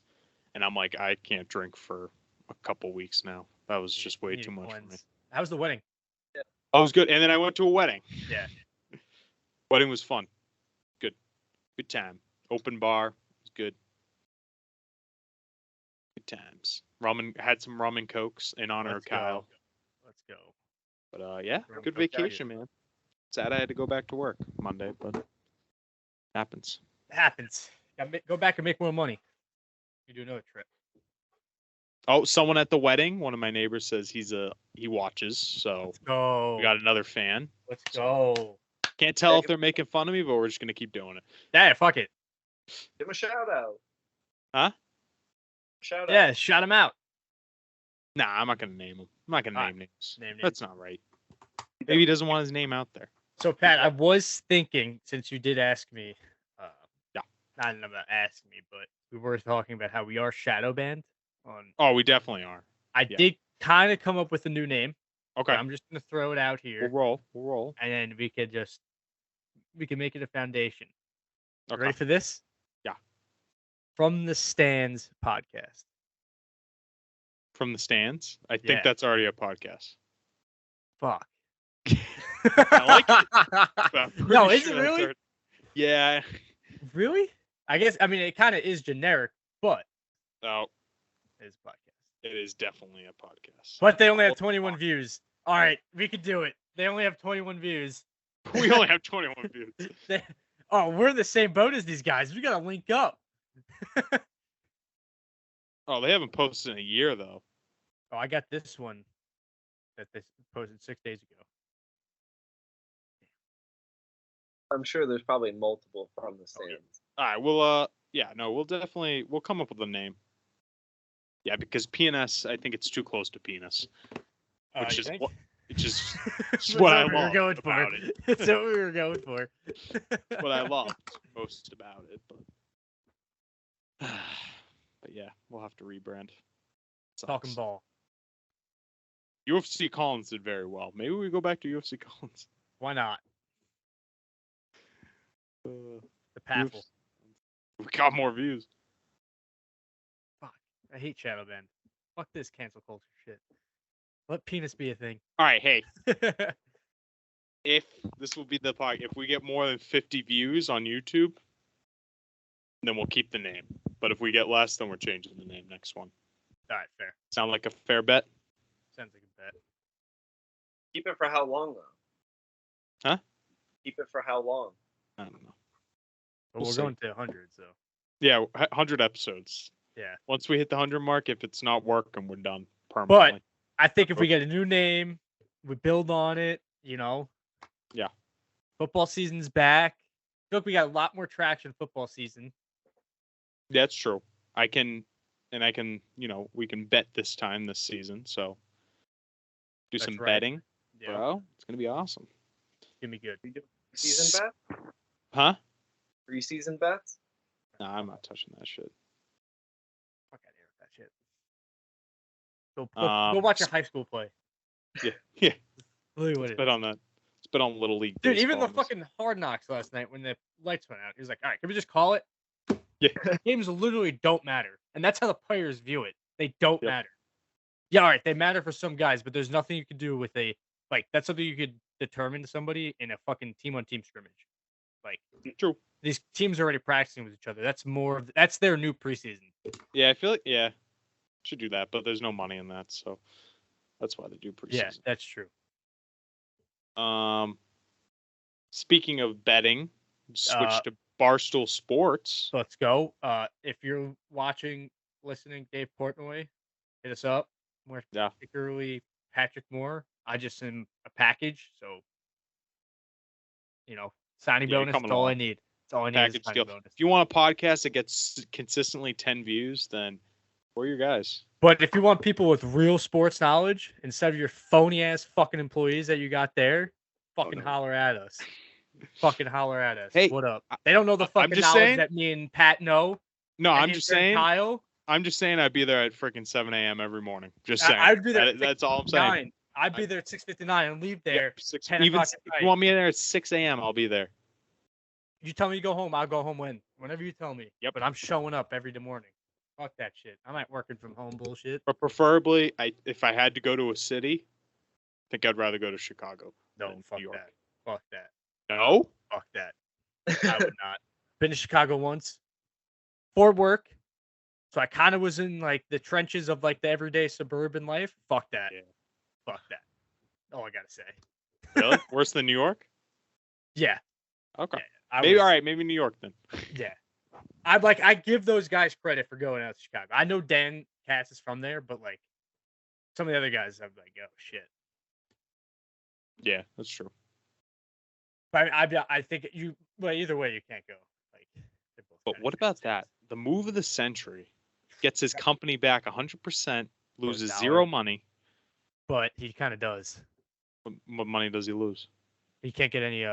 And I'm like, I can't drink for a couple weeks now. That was just way too much for me. How was the wedding? Yeah. Oh, it was good. And then I went to a wedding. Yeah. Wedding was fun. Good time. Open bar. It was good. Good times. Had some rum and cokes in honor of Kyle. Let's go. But yeah, Rum good and coke out vacation, man. Sad I had to go back to work Monday, but happens. It happens. Go back and make more money. You do another trip. Oh, someone at the wedding. One of my neighbors says he watches, so Let's go. we got another fan. Let's go. Can't tell if they're making fun of me, but we're just gonna keep doing it. Yeah, fuck it. Give him a shout out. Huh? Shout out. Yeah, shout him out. Nah, I'm not gonna name him. I'm not gonna Alright. name names. Name names. That's not right. Maybe he doesn't want his name out there. So Pat, I was thinking, since you did ask me, Yeah. not about asking me, but we were talking about how we are shadow banned on. Oh, we definitely are. I did kind of come up with a new name. Okay. I'm just gonna throw it out here, We'll roll. and then we can make it a foundation. Okay. Ready for this? Yeah. From the Stands podcast. From the stands. I Yeah. think that's already a podcast. Fuck. I like it. But I'm pretty No, is sure it that's really? already- Yeah. Really? I guess. I mean, it kind of is generic, but No, it's a podcast. it is definitely a podcast. But they only have 21 views. All right, we could do it. They only have 21 views. We only have 21 views. We're in the same boat as these guys. We gotta link up. Oh, they haven't posted in a year though. Oh, I got this one that they posted 6 days ago. I'm sure there's probably multiple from the stands. All right, we'll come up with a name. Yeah, because P&NS, I think it's too close to penis, which You is think? what it's That's what I we were love going about for. it. That's what we were going for. What I love most about it, but yeah, we'll have to rebrand. Sucks. Talking ball. UFCollins did very well. Maybe we go back to UFCollins. Why not? The Paffle. We got more views. Fuck. I hate shadow band. Fuck this cancel culture shit. Let penis be a thing. All right, hey, if this will be the podcast, if we get more than 50 views on YouTube, then we'll keep the name. But if we get less, then we're changing the name next one. All right, fair. Sound like a fair bet? Sounds like a bet. Keep it for how long though? Huh? Keep it for how long? I don't know. But We'll we're see. going to 100, so. Yeah, 100 episodes. Yeah. Once we hit the 100 mark, if it's not working, we're done permanently. I think if we get a new name, we build on it, Yeah. Football season's back. I feel like we got a lot more traction football season. That's true. we can bet this time this season. So do That's some right. betting, Yeah. bro. It's going to be awesome. Give me good. Season bet? Huh? Preseason bets? Nah, I'm not touching that shit. Fuck out of here with that shit. Go watch a high school play. Yeah. Literally what it Bet is. on that. It's bet on Little League. Dude, even the baseball. fucking Hard Knocks last night when the lights went out, he was like, all right, can we just call it? Yeah. Games literally don't matter. And that's how the players view it. They don't Yep. matter. Yeah, all right, they matter for some guys, but there's nothing you can do with that's something you could determine to somebody in a fucking team-on-team scrimmage. Like, True. these teams are already practicing with each other. That's their new preseason. Yeah, I feel like should do that, but there's no money in that, so that's why they do preseason. Yeah, that's true. Speaking of betting, switch to Barstool Sports. So let's go. If you're watching, listening, Dave Portnoy, hit us up. More Yeah. particularly Patrick Moore. I just sent him a package, so signing Yeah, you're bonus. coming That's all I along. need. That's all I need is a Package signing deal. bonus. If you want a podcast that gets consistently 10 views, then we're your guys. But if you want people with real sports knowledge instead of your phony ass fucking employees that you got there, fucking no. holler at us. Fucking holler at us. Hey, what up? They don't know the I'm fucking just knowledge saying- that me and Pat know. No, and I'm his just friend saying. Kyle. I'm just saying I'd be there at freaking 7 a.m. every morning. Just saying. I'd be there. That's all I'm saying. 6:59. I'd be there at 6:59 and leave there. 10 even o'clock if at you night. want me there at 6 a.m., I'll be there. You tell me to go home, I'll go home whenever you tell me. Yep. But I'm showing up every morning. Fuck that shit. I'm not working from home bullshit. But preferably, if I had to go to a city, I think I'd rather go to Chicago. No, than fuck New York. that. Fuck that. No? Fuck that. I would not. Been to Chicago once. For work. So I kind of was in like the trenches of like the everyday suburban life. Fuck that. Yeah. Fuck that. All I gotta say. Really? Worse than New York? Yeah. Okay. I Maybe was- all right. Maybe New York then. Yeah. I give those guys credit for going out to Chicago. I know Dan Cass is from there, but like some of the other guys, I'm like, oh shit. Yeah, that's true. But I think well, either way, you can't go. Like, they're both But kinda what shit about states. that? The move of the century gets his company back 100%, loses dollar. zero money. But he kind of does. What money does he lose? He can't get any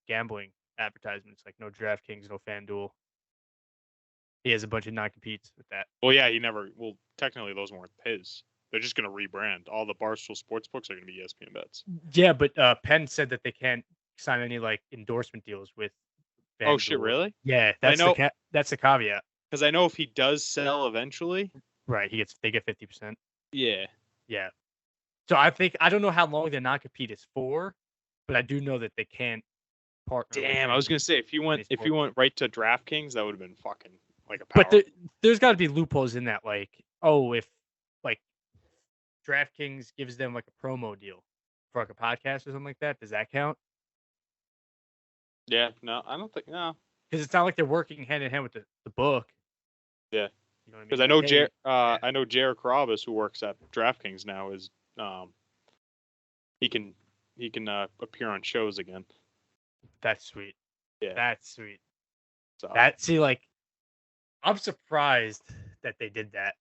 gambling advertisements, like no DraftKings, no FanDuel. He has a bunch of non-competes with that. Well, yeah, he never. Well, technically, those weren't his. They're just going to rebrand. All the Barstool sportsbooks are going to be ESPN bets. Yeah, but Penn said that they can't sign any like endorsement deals with. Oh shit, FanDuel. really? Yeah, I know- that's the caveat. Because I know if he does sell eventually. Right, they get 50%. Yeah. Yeah. So I don't know how long the non-compete is for, but I do know that they can't partner. with Damn, I was FanDuel. going to say if he went right to DraftKings, that would have been fucking like a power. But there's got to be loopholes in that, like, if like DraftKings gives them like a promo deal for like a podcast or something like that, does that count? Yeah, no, I don't think no. Because it's not like they're working hand in hand with the book. Yeah. You know what I mean? Because I know Like, hey, I know Jared Carabas, who works at DraftKings now, is he can appear on shows again. that's sweet. Yeah. That's sweet. So Like, I'm surprised that they did that.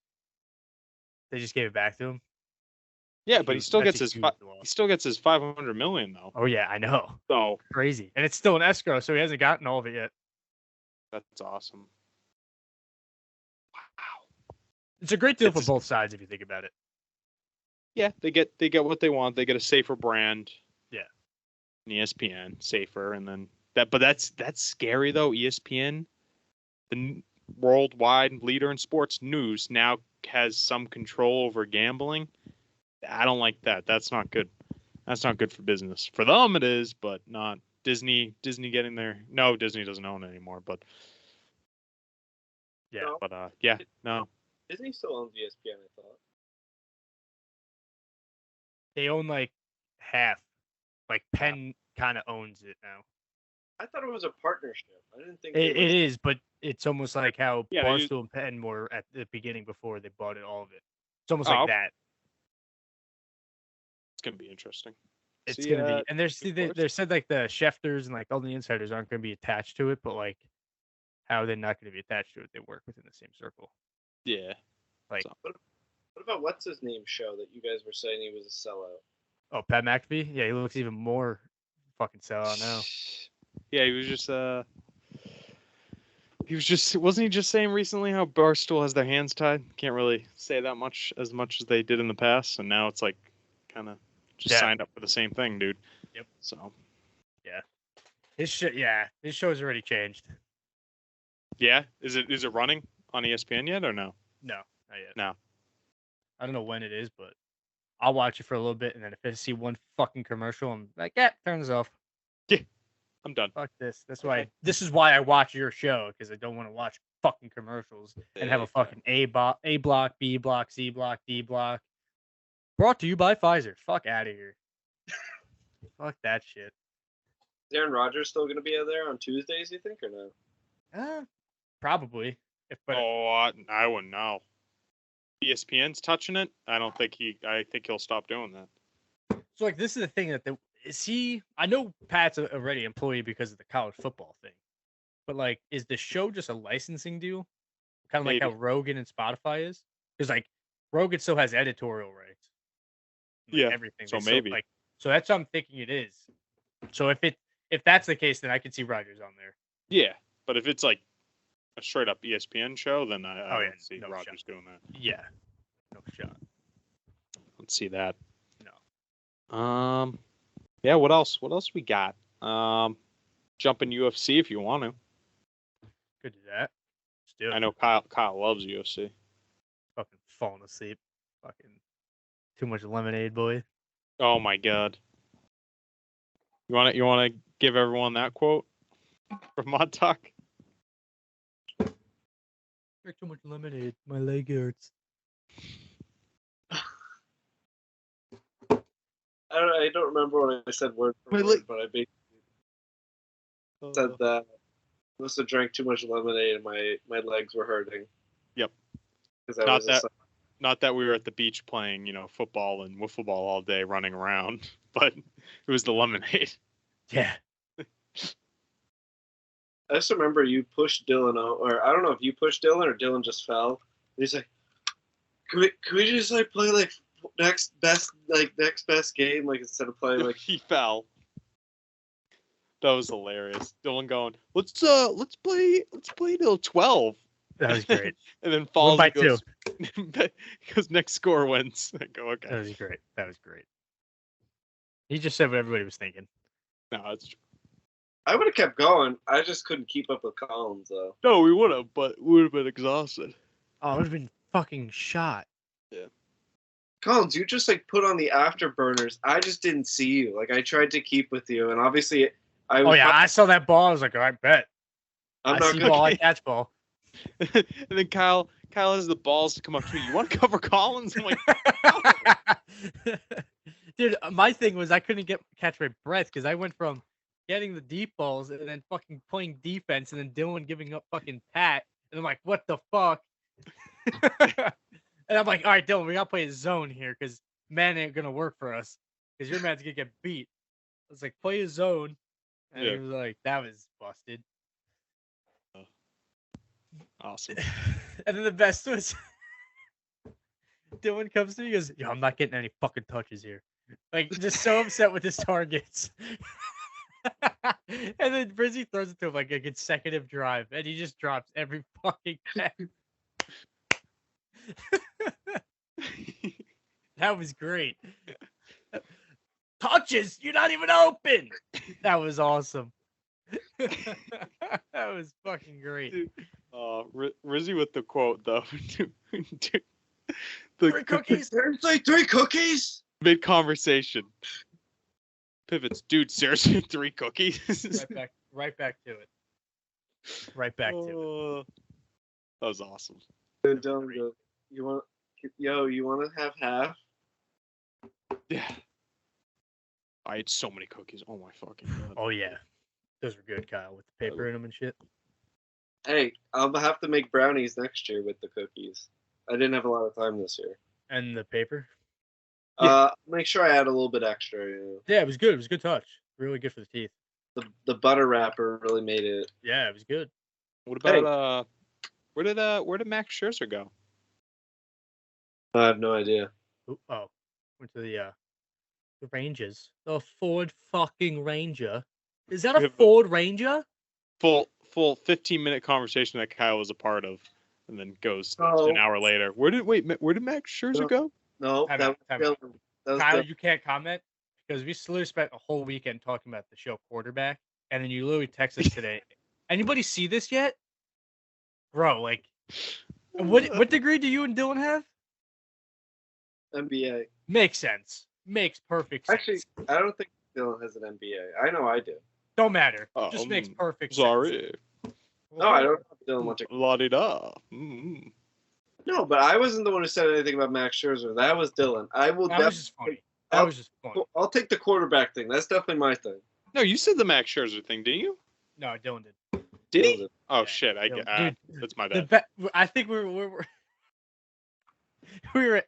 They just gave it back to him. yeah, but he still That's gets a his huge loss. he still gets his 500 million though. Oh yeah, I know. So Crazy, and it's still in escrow, so he hasn't gotten all of it yet. that's awesome. It's a great deal for It's- both sides if you think about it. Yeah, they get what they want. They get a safer brand. Yeah. And ESPN safer, and then but that's scary though. ESPN, the worldwide leader in sports news, now has some control over gambling. I don't like that. That's not good. That's not good for business. For them it is, but not Disney getting there. No, Disney doesn't own it anymore, but Yeah. No. but yeah, no. Disney still owns ESPN, I thought. They own like half. Like Penn kind of owns it now. I thought it was a partnership. I didn't think It is, but it's almost like how Yeah, they Barstool and Penn were at the beginning before they bought it, all of it. It's almost Oh, like okay. that. It's gonna be interesting. It's See, gonna be, and course. they said like the Schefters and like all the insiders aren't gonna be attached to it, but like how they're not gonna be attached to it? They work within the same circle. Yeah. Like, So- What about what's his name show that you guys were saying he was a sellout? oh, Pat McAfee, yeah, he looks even more fucking sellout now. Yeah, wasn't he just saying recently how Barstool has their hands tied? Can't really say that much as they did in the past, and now it's like kind of just Yeah. signed up for the same thing, dude. Yep. So His show's already changed. yeah, is it running on ESPN yet or no? No, not yet. No. I don't know when it is, but I'll watch it for a little bit, and then if I see one fucking commercial, I'm like, yeah, turn this off. I'm done. Fuck this. This is why I watch your show, because I don't want to watch fucking commercials and have a fucking A block, B block, C block, D block. Brought to you by Pfizer. Fuck out of here. Fuck that shit. Is Aaron Rodgers still going to be there on Tuesdays, you think, or no? Probably. I wouldn't know. ESPN's touching it. I think he'll stop doing that. So like this is the thing that I know Pat's already employee because of the college football thing. But like is the show just a licensing deal? Kind of like how Maybe. Rogan and Spotify is? Because like Rogan still has editorial rights. Like, Yeah, everything. so They still, maybe. like so that's what I'm thinking it is. So if that's the case, then I could see Rodgers on there. Yeah, but if it's like a straight up ESPN show, then I Oh, yeah, don't see no Rodgers shot. doing that. Yeah. No shot. Let's see that. No. Yeah, what else? What else we got? Jump in UFC if you want to. Could do that. Let's do it. I know Kyle loves UFC. Fucking falling asleep. Fucking too much lemonade, boy. Oh my god. You want to give everyone that quote from Mod Talk? Drink too much lemonade. My leg hurts. I don't remember what I said word for word, but I basically said that I must have drank too much lemonade and my legs were hurting. Yep. Because Not that we were at the beach playing, football and wiffle ball all day running around, but it was the lemonade. Yeah. I just remember you pushed Dylan out, or I don't know if you pushed Dylan or Dylan just fell. And he's like, "Can we just like play like next best game like instead of playing like." He fell. That was hilarious. Dylan going, let's play till 12. That was great. And then falls by and goes, because next score wins. I go, okay. That was great. He just said what everybody was thinking. No, that's true. I would have kept going. I just couldn't keep up with Collins though. No, we would have, but we would have been exhausted. Oh, I would have been fucking shot. Yeah. Collins, you just like put on the afterburners. I just didn't see you. Like I tried to keep with you, and obviously I saw that ball. I was like, I bet. I'm I not see gonna. ball, I catch ball. And then Kyle has the balls to come up to me. You want to cover Collins? I'm like, dude, my thing was I couldn't catch my breath because I went from getting the deep balls and then fucking playing defense and then Dylan giving up fucking Pat. And I'm like, what the fuck? And I'm like, all right, Dylan, we got to play a zone here because man ain't going to work for us because your man's going to get beat. I was like, play a zone. And he was like, that was busted. Awesome. And then the best was Dylan comes to me and goes, yo, I'm not getting any fucking touches here. Like, just so upset with his targets. And then Brizzy throws it to him like a consecutive drive, and he just drops every fucking pass. That was great. Touches? You're not even open. That was awesome. That was fucking great. Rizzy with the quote though. Three cookies? Seriously, 3 cookies? Mid conversation. Pivots, dude. Seriously, 3 cookies. Right back to it. Right back to it. That was awesome. And Dylan goes, you want to have half? Yeah. I ate so many cookies. Oh my fucking god. Oh yeah, those were good, Kyle, with the paper in them and shit. Hey, I'll have to make brownies next year with the cookies. I didn't have a lot of time this year. And the paper? Make sure I add a little bit extra. Yeah, it was good. It was a good touch. Really good for the teeth. The butter wrapper really made it. Yeah, it was good. What about where did Max Scherzer go? I have no idea. Went to the Rangers. The Ford fucking Ranger. Is that a Ford Ranger? Full 15-minute conversation that Kyle was a part of, and then goes an hour later. Where did Max Scherzer go? No, Time out. was Kyle, you can't comment because we literally spent a whole weekend talking about the show Quarterback, and then you literally text us today. Anybody see this yet? Bro, like, what degree do you and Dylan have? MBA. Makes sense. Makes perfect sense. Actually, I don't think Dylan has an MBA. I know I do. Don't matter. Just makes perfect sense. Sorry. No, I don't know if Dylan went to. La-di-da. No, but I wasn't the one who said anything about Max Scherzer. That was Dylan. That was just funny. That was just funny. I'll take the quarterback thing. That's definitely my thing. No, you said the Max Scherzer thing, didn't you? No, Dylan did. Did he? Oh Yeah, shit! Dylan, That's my bad. I think we were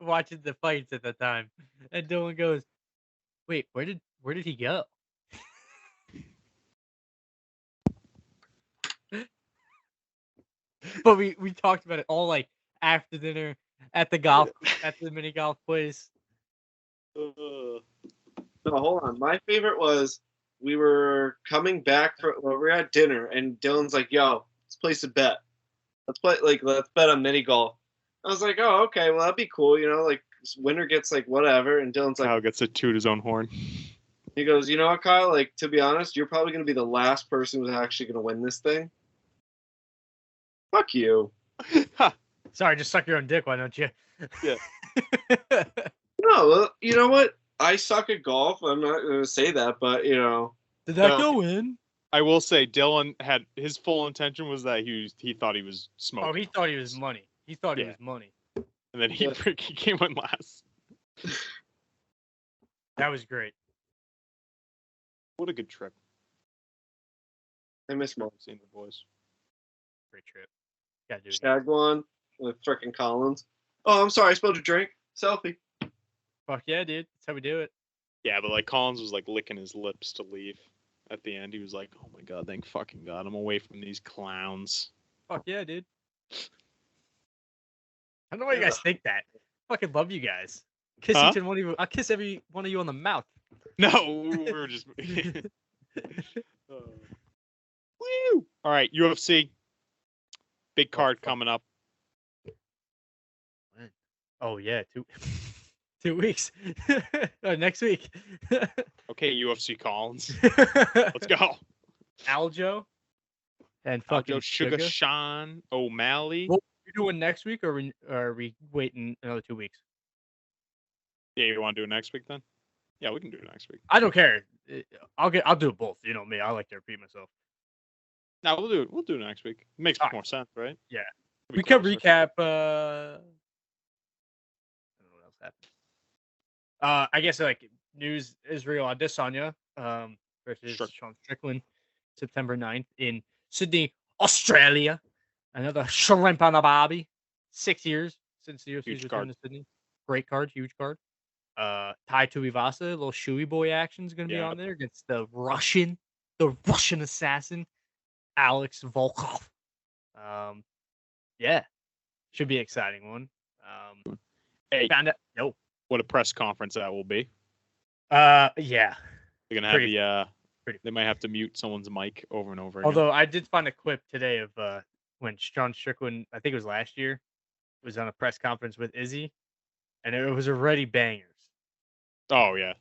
watching the fights at the time, and Dylan goes, "Wait, where did he go?" But we talked about it all like after dinner at the mini golf place. No, hold on. My favorite was we were coming back we were at dinner and Dylan's like, "Yo, let's place a bet. Let's bet on mini golf." I was like, "Oh, okay. Well, that'd be cool. Like winner gets like whatever." And Dylan's like, Kyle gets to toot his own horn. He goes, "You know what, Kyle? Like, to be honest, you're probably gonna be the last person who's actually gonna win this thing." Fuck you. Sorry, just suck your own dick, why don't you? Yeah. No, you know what? I suck at golf. I'm not going to say that, but Did that go in? I will say Dylan had his full intention was that he thought he was smoking. Oh, he thought he was money. He thought he Yeah. was money. And then he came in last. That was great. What a good trip. I miss mom. Seeing the boys. Great trip. Gotta do it. Stag one with frickin' Collins. Oh, I'm sorry. I spilled your drink. Selfie. Fuck yeah, dude. That's how we do it. Yeah, but like Collins was like licking his lips to leave. At the end, he was like, "Oh my god, thank fucking god, I'm away from these clowns." Fuck yeah, dude. I don't know why you guys think that. I fucking love you guys. Kiss each and one of you. I'll kiss every one of you on the mouth. No, we were just. Woo! All right, UFC. Big card coming up. Oh yeah, 2 weeks. Next week. Okay, UFCollins. Let's go. Aljo and fucking Aljo, Sugar Sean O'Malley. What are you doing next week, or are we waiting another 2 weeks? Yeah, you want to do it next week then? Yeah, we can do it next week. I don't care. I'll do it both. You know me. I like to repeat myself. No, we'll do it. We'll do it next week. It makes more sense, right? Yeah. We We can closer. recap. I don't know what else happened. I guess like news: Israel Adesanya versus Sean Strickland, September 9th in Sydney, Australia. Another shrimp on a bobby. 6 years since the UFC's returned to Sydney. Great card, huge card. Tai Tuivasa, little shoey boy action is going to be on there against the Russian assassin, Alex Volkov. Yeah, should be an exciting one. Hey, found out. No. What a press conference that will be. Yeah. They're gonna have they might have to mute someone's mic over and over again. Although I did find a clip today of when Sean Strickland, I think it was last year, was on a press conference with Izzy, and it was already bangers. Oh yeah.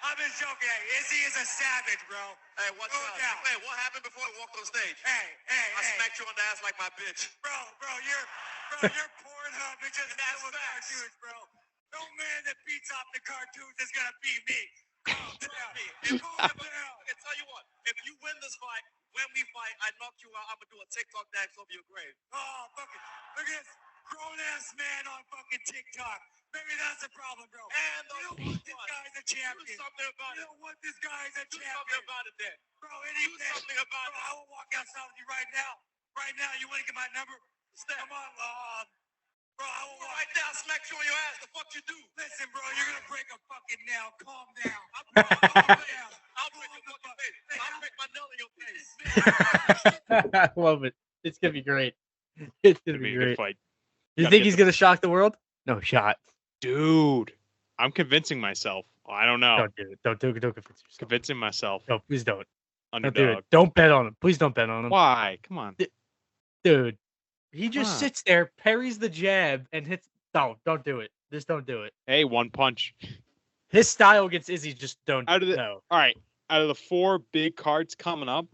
I'm just joking. Hey, Izzy is a savage, bro. Hey, what's up? Hey, what happened before I walked on stage? Hey. I smacked you on the ass like my bitch. Bro, you're Pornhub. It's just filled with cartoons, bro. No man that beats off the cartoons is gonna beat me. Calm down. Calm down. I tell you what, if you win this fight, when we fight, I knock you out, I'm gonna do a TikTok dance over your grave. Oh, fucking, look at this grown-ass man on fucking TikTok. Maybe that's the problem, bro. And you don't want this guy's a champion. Do something about it. You don't want this guy's a champion. Do something about it then. Bro, anything. Do something about it. I will walk outside with you right now. Right now, you want to get my number? Come on, bro, I will walk right now, smack you on your ass. The fuck you do? Listen, bro, you're going to break a fucking nail. Calm down. I'll break your fucking face. I'll break my nail in your face. I love it. It's going to be great. It's going to be a good great. fight. You think he's going to shock the world? No shot. Dude, I'm convincing myself. I don't know. Don't do it. Don't convince yourself. Convincing myself. No, please don't. Underdog. Don't do it. Don't bet on him. Please don't bet on him. Why? Come on. Dude, he just sits there, parries the jab, and hits. No, don't do it. Just don't do it. Hey, one punch. His style against Izzy just don't. No. All right. Out of the 4 big cards coming up,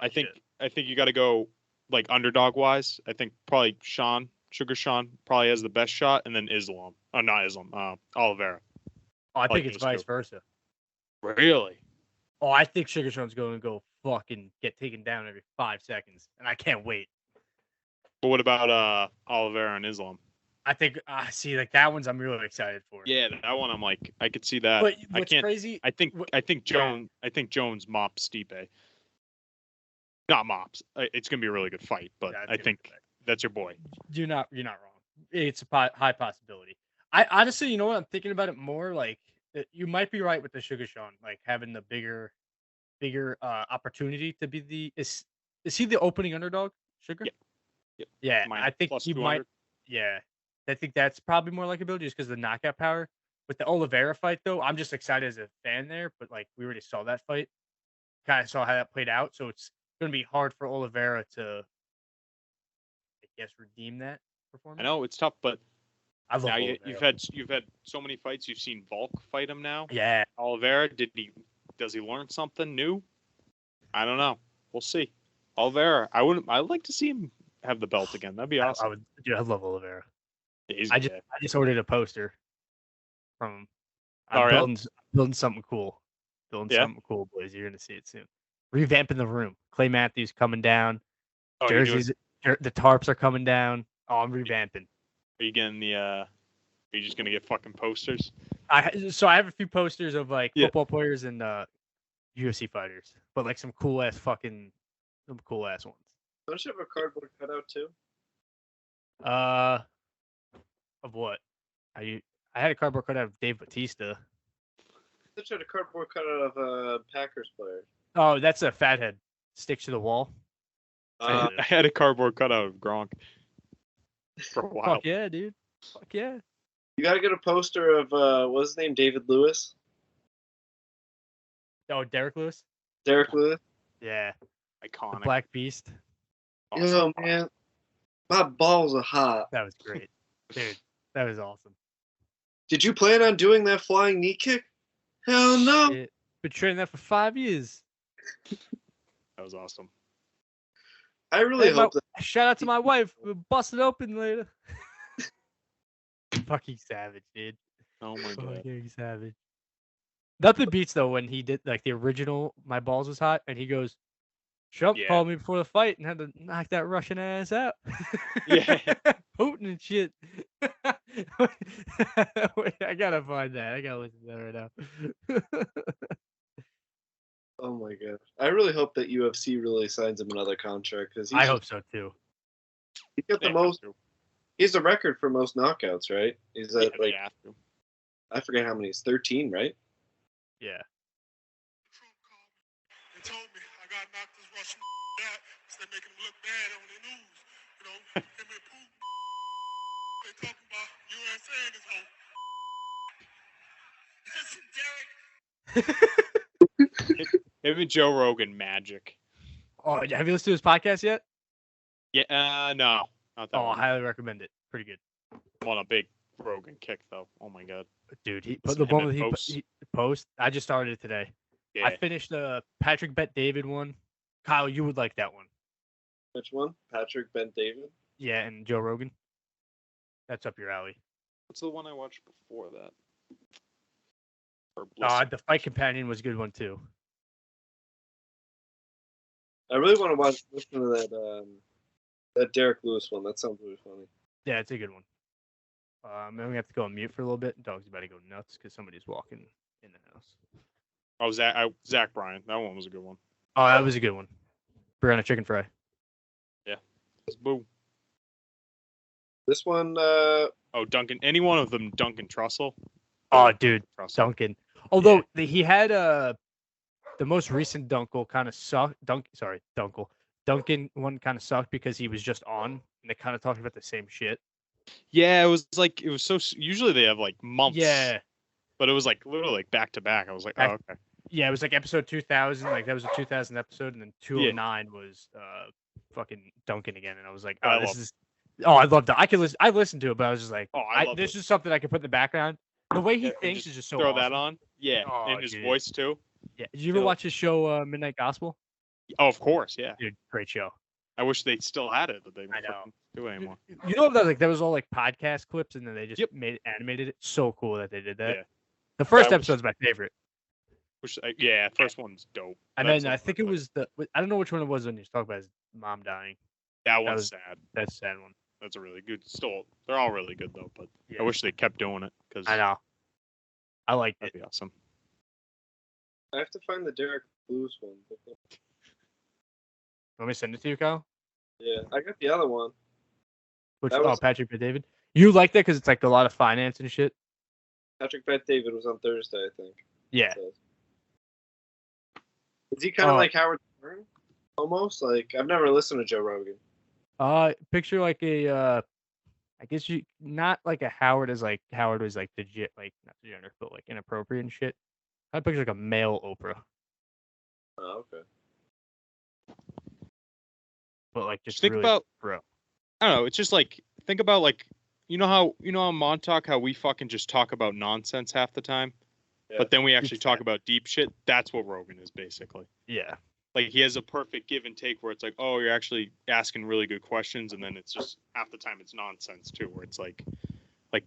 I think you got to go like underdog wise. I think probably Sugar Sean probably has the best shot, and then Islam. Oh, not Islam. Oliveira. Oh, I think it's vice versa. Really? Oh, I think Sugar Sean's going to go fucking get taken down every 5 seconds, and I can't wait. But what about Oliveira and Islam? I think see, like that one's I'm really excited for. Yeah, that one I'm like I could see that. But what's I can't. Crazy? I think Jones mops Stipe. Not mops. It's gonna be a really good fight, but Yeah, I think that's your boy. You're not wrong. It's a high possibility. I honestly, you know what? I'm thinking about it more. Like you might be right with the Sugar Sean, like having the bigger opportunity to be the is he the opening underdog? Sugar. Yeah. I think he might. Yeah, I think that's probably more likability just because of the knockout power. With the Oliveira fight, though, I'm just excited as a fan there. But like we already saw that fight, kind of saw how that played out, so it's going to be hard for Oliveira to, I guess, redeem that performance. I know it's tough, but I love now Oliveira. you've had so many fights. You've seen Volk fight him now. Yeah, Oliveira, does he learn something new? I don't know. We'll see. Oliveira, I'd like to see him have the belt again. That'd be awesome. I love Oliveira. Yeah, I just ordered a poster from him. I'm building something cool. Building Yeah. something cool, boys. You're gonna see it soon. Revamping the room. Clay Matthews coming down. Oh, you're doing, Jerseys. The tarps are coming down. Oh, I'm revamping. are you getting the? Are you just gonna get fucking posters? So I have a few posters of like Yeah. football players and UFC fighters, but like some cool ass ones. Don't you have a cardboard cutout too? Of what? I had a cardboard cutout of Dave Bautista. I thought you had a cardboard cutout of a Packers player. Oh, that's a fathead. Sticks to the wall. I had a cardboard cutout of Gronk for a while. Fuck yeah, dude. Fuck yeah. You gotta get a poster of what's his name? David Lewis? Oh, Derek Lewis? Derek Lewis? Yeah. The Iconic. Black Beast. Yo, man. My balls are hot. That was great. Dude, that was awesome. Did you plan on doing that flying knee kick? Hell no. Shit. Been training that for 5 years. That was awesome. I really Hey, hope that. Shout out to my wife. We'll bust it open later. Fucking savage, dude. Oh my god. Fucking savage. Nothing beats though when he did like the original "My Balls Was Hot" and he goes, "Trump Yeah. called me before the fight and had to knock that Russian ass out." Yeah. Putin and shit. Wait, I gotta find that. I gotta listen to that right now. Oh my god. I really hope that UFC really signs him another contract because I hope so too. he's got They the have most. to. He's the record for most knockouts, right? He's Yeah, at they like have to. I forget how many. It's 13, right? Yeah. Trump called me and told me I got knocked this Russian out because they're making him look bad on the news. You know, him and Putin. They talking about USA and his whole. Listen, Derek. Him and Joe Rogan magic. Oh, have you listened to his podcast yet? Yeah. No. Not that Oh, I one. highly recommend it. Pretty good. I'm on a big Rogan kick though. Oh my god. Dude, he It's put the him one and that Post. he post. I just started it today. Yeah. I finished the Patrick Bet David one. Kyle, you would like that one. Which one? Patrick Ben David. Yeah, and Joe Rogan. That's up your alley. What's the one I watched before that? Or listened The Fight Companion was a good one too. I really want to listen to that Derek Lewis one. That sounds really funny. Yeah, it's a good one. Then we have to go on mute for a little bit. Dog's about to go nuts because somebody's walking in the house. Oh, Zach Bryan. That one was a good one. Oh, that was a good one. Brianna chicken fry. Boo. This one, Oh, Duncan. Any one of them, Duncan Trussell. Oh, dude, Trussell. Duncan. Although he had the most recent Dunkel kind of sucked. Duncan one kind of sucked because he was just on and they kind of talked about the same shit. Yeah, it was so. Usually they have like months. Yeah. But it was like literally like back to back. I was like, oh, okay. Yeah, it was like episode 2000. Like that was a 2000 episode, and then 209 was fucking Duncan again. And I was like, oh, I loved it. I listened to it, but I was just like, this is something I can put in the background. The way he thinks is just so throw awesome. that on. Yeah, Oh, and his dude. voice too. Yeah. Did you ever watch his show Midnight Gospel? Oh, of course, yeah. Dude, great show. I wish they still had it, but they I know. don't do it anymore. You know that was all like podcast clips, and then they just animated it. So cool that they did that. Yeah. The first That episode's my favorite. First one's dope. And then I think it was I don't know which one it was when he was talking about his mom dying. That one's sad. That's a sad one. That's a really good. Still, they're all really good though. But Yeah. I wish they kept doing it because I know. I liked it. that'd be awesome. I have to find the Derek Lewis one. Want me to send it to you, Kyle? Yeah, I got the other one. Which That was- Patrick Bet David. You like that because it's like a lot of finance and shit. Patrick Bet David was on Thursday, I think. Yeah. So. Is he kind of like Howard Stern? Almost like I've never listened to Joe Rogan. Picture like a I guess you not like a Howard as like Howard was like not degenerate, but like inappropriate and shit. I picture like a male Oprah, Oh, okay. but like just Think really about- bro. I don't know. It's just like think about like you know how Montauk how we fucking just talk about nonsense half the time, Yeah. but then we actually It's talk that. about deep shit. That's what Rogan is basically. Yeah. Like he has a perfect give and take where it's like, oh, you're actually asking really good questions, and then it's just half the time it's nonsense too, where it's like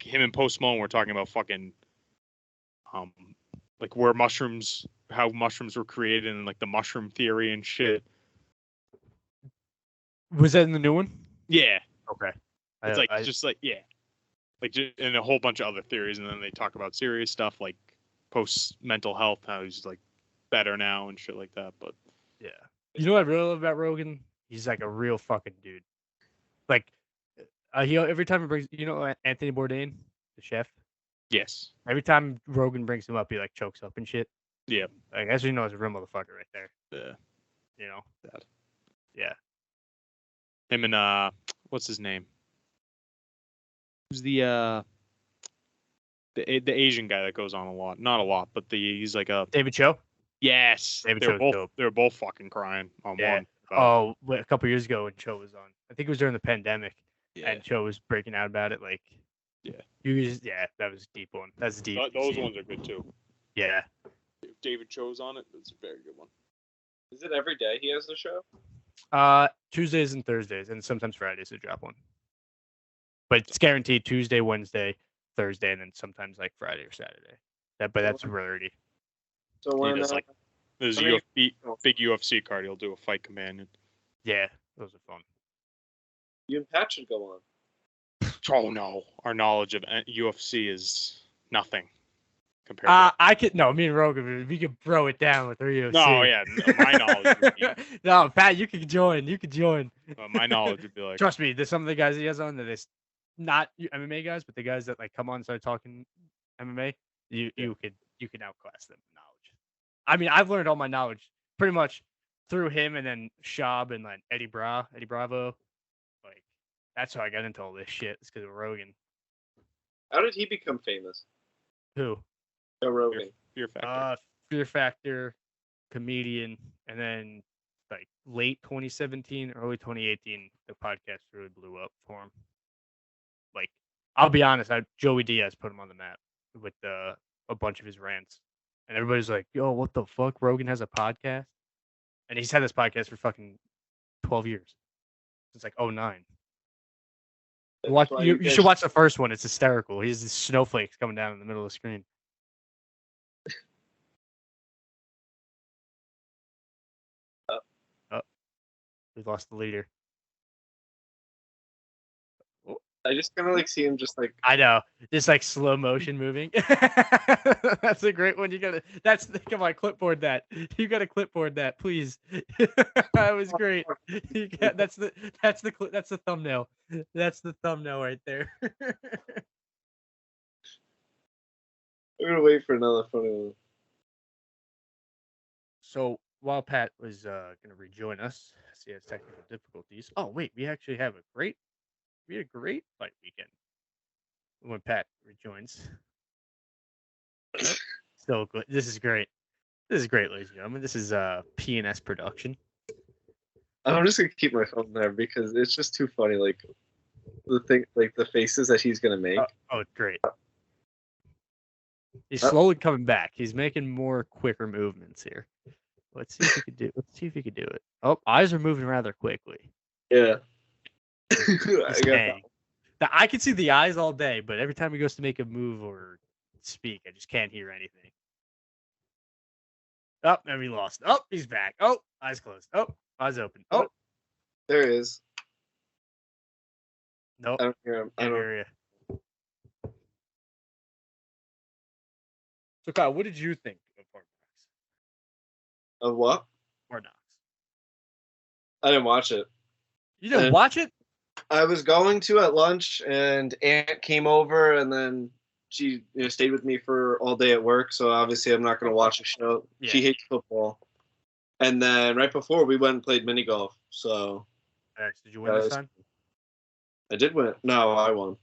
him and Post Malone were talking about fucking, like where mushrooms how mushrooms were created and like the mushroom theory and shit. Was that in the new one? Yeah, Okay. it's and a whole bunch of other theories, and then they talk about serious stuff like post mental health, how he's like better now and shit like that. But yeah, you know what I really love about Rogan? He's like a real fucking dude. Like, he every time he brings, Anthony Bourdain, the chef. yes, Every time Rogan brings him up, he like chokes up and shit. yeah, Like, as you know, it's a real motherfucker right there. yeah, You know. that. Yeah. Him and what's his name? Who's the Asian guy that goes on a lot? Not a lot, but he's like a David Cho. yes. David They're Cho's both dope. they're both fucking crying on Yeah. one. Oh, a couple years ago when Cho was on, I think it was during the pandemic, yeah. and Cho was breaking out about it. Like, Yeah. That was a deep one. That's deep. Those ones are good too. Yeah. If David Cho's on it, that's a very good one. Is it every day he has the show? Tuesdays and Thursdays, and sometimes Fridays to drop one. But it's guaranteed Tuesday, Wednesday, Thursday, and then sometimes like Friday or Saturday. But that's rarity. So when there's I a mean- big UFC card, he'll do a fight companion. Yeah, those are fun. you and Pat should go on. Oh no, our knowledge of UFC is nothing compared. To me and Rogan, we could throw it down with UFC. No, yeah, my knowledge. Would be, No, Pat, you could join. my knowledge would be like. Trust me, there's some of the guys he has on that is not MMA guys, but the guys that like come on and start talking MMA, you could outclass them in knowledge. I mean, I've learned all my knowledge pretty much through him and then Shab and like Eddie Bravo. Like, that's how I got into all this shit. It's because of Rogan. How did he become famous? Who? Joe Rogan. Fear Factor. Fear Factor, comedian, and then like late 2017, early 2018, the podcast really blew up for him. Like, I'll be honest, Joey Diaz put him on the map with a bunch of his rants, and everybody's like, "Yo, what the fuck? Rogan has a podcast," and he's had this podcast for fucking 12 years. It's like 09. You should watch the first one. It's hysterical. He's the snowflakes coming down in the middle of the screen. We lost the leader. I just kind of like see him just like. I know, just like slow motion moving. That's a great one. Come on, clipboard that. You got to clipboard that, please. That was great. That's the thumbnail. That's the thumbnail right there. We're gonna wait for another funny one. So while Pat was gonna rejoin us, he has technical difficulties. Oh wait, we actually have a great fight weekend when Pat rejoins. So good. This is great, ladies and gentlemen. This is P&NS production. I'm just gonna keep my phone there because it's just too funny. Like the faces that he's gonna make. Oh, great. He's slowly coming back. He's making more quicker movements here. Let's see if he could do it. Oh, eyes are moving rather quickly. Yeah. I can see the eyes all day, but every time he goes to make a move or speak, I just can't hear anything. Oh, and we lost. Oh, he's back. Oh, eyes closed. Oh, eyes open. Oh, there he is. Nope. I don't hear him. I don't hear you. So, Kyle, what did you think of Hard Knocks? Of what? Hard Knocks. I didn't watch it. You didn't watch it? I was going to at lunch, and Aunt came over, and then she stayed with me for all day at work. So obviously, I'm not going to watch the show. Yeah. She hates football. And then right before, we went and played mini golf. So Did you win this time? I did win. No, I won.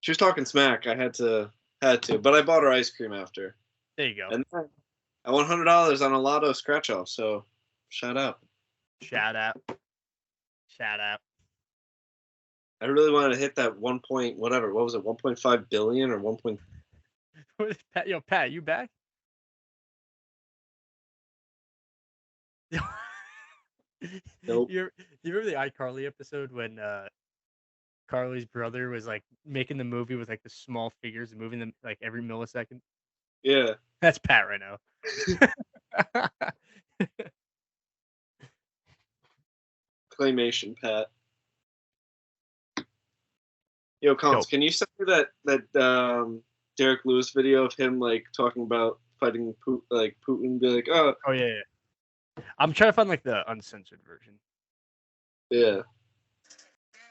She was talking smack. I had to, but I bought her ice cream after. There you go. And then I won $100 on a lotto scratch off. So shout out. Shout out. I really wanted to hit that 1 point whatever. What was it? 1.5 billion or 1. Pat, Pat, you back? Nope. You remember the iCarly episode when Carly's brother was like making the movie with like the small figures and moving them like every millisecond? Yeah. That's Pat right now. Claymation Pat. Yo, Collins, Dope. can you send me that Derek Lewis video of him like talking about fighting Putin? Be like, oh Oh yeah. I'm trying to find like the uncensored version. yeah.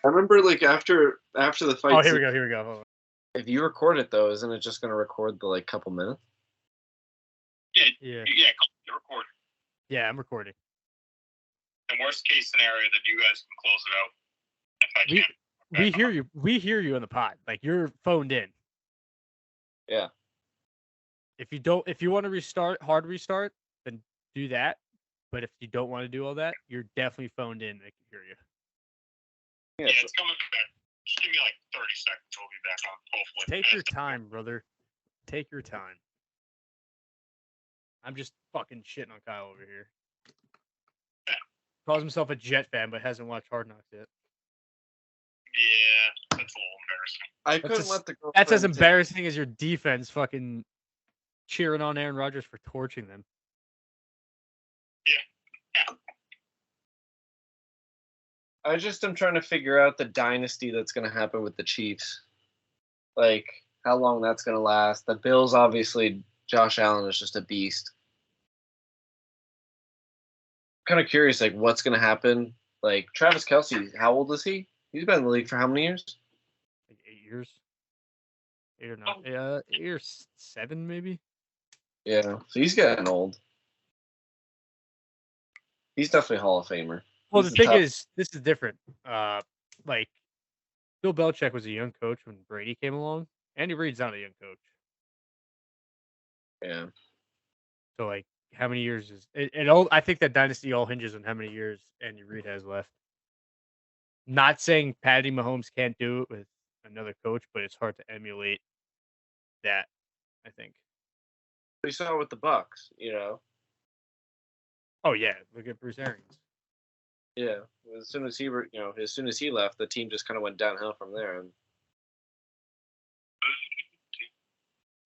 I remember like after the fight. Oh, here we go. Hold on. If you record it though, isn't it just gonna record the like couple minutes? Yeah. Yeah, you're recording. Yeah, I'm recording. In worst case scenario, then you guys can close it out. If I can. We hear you. We hear you on the pod. Like you're phoned in. Yeah. If you want to hard restart, then do that. But if you don't want to do all that, you're definitely phoned in. They can hear you. Yeah, It's coming back. Just give me like 30 seconds. We'll be back on. Hopefully. Take your time, brother. Take your time. I'm just fucking shitting on Kyle over here. Yeah. Calls himself a Jet fan, but hasn't watched Hard Knocks yet. Yeah, that's a little embarrassing. I couldn't let the girlfriend. That's as embarrassing as your defense fucking cheering on Aaron Rodgers for torching them. Yeah. I just am trying to figure out the dynasty that's going to happen with the Chiefs. Like, how long that's going to last. The Bills, obviously, Josh Allen is just a beast. I'm kind of curious, like, what's going to happen. Like, Travis Kelce, how old is he? He's been in the league for how many years? Like 8 years. 8 or 9. 8 or 7, maybe. Yeah, so he's getting old. He's definitely a Hall of Famer. Well, He's the thing top. is, this is different. Like, Bill Belichick was a young coach when Brady came along. Andy Reid's not a young coach. Yeah. So, like, how many years is it? All I think that dynasty all hinges on how many years Andy Reid has left. Not saying Patty Mahomes can't do it with another coach, but it's hard to emulate that, I think. We saw it with the Bucks, you know. Oh yeah, look at Bruce Arians. Yeah, as soon as he left, the team just kind of went downhill from there. And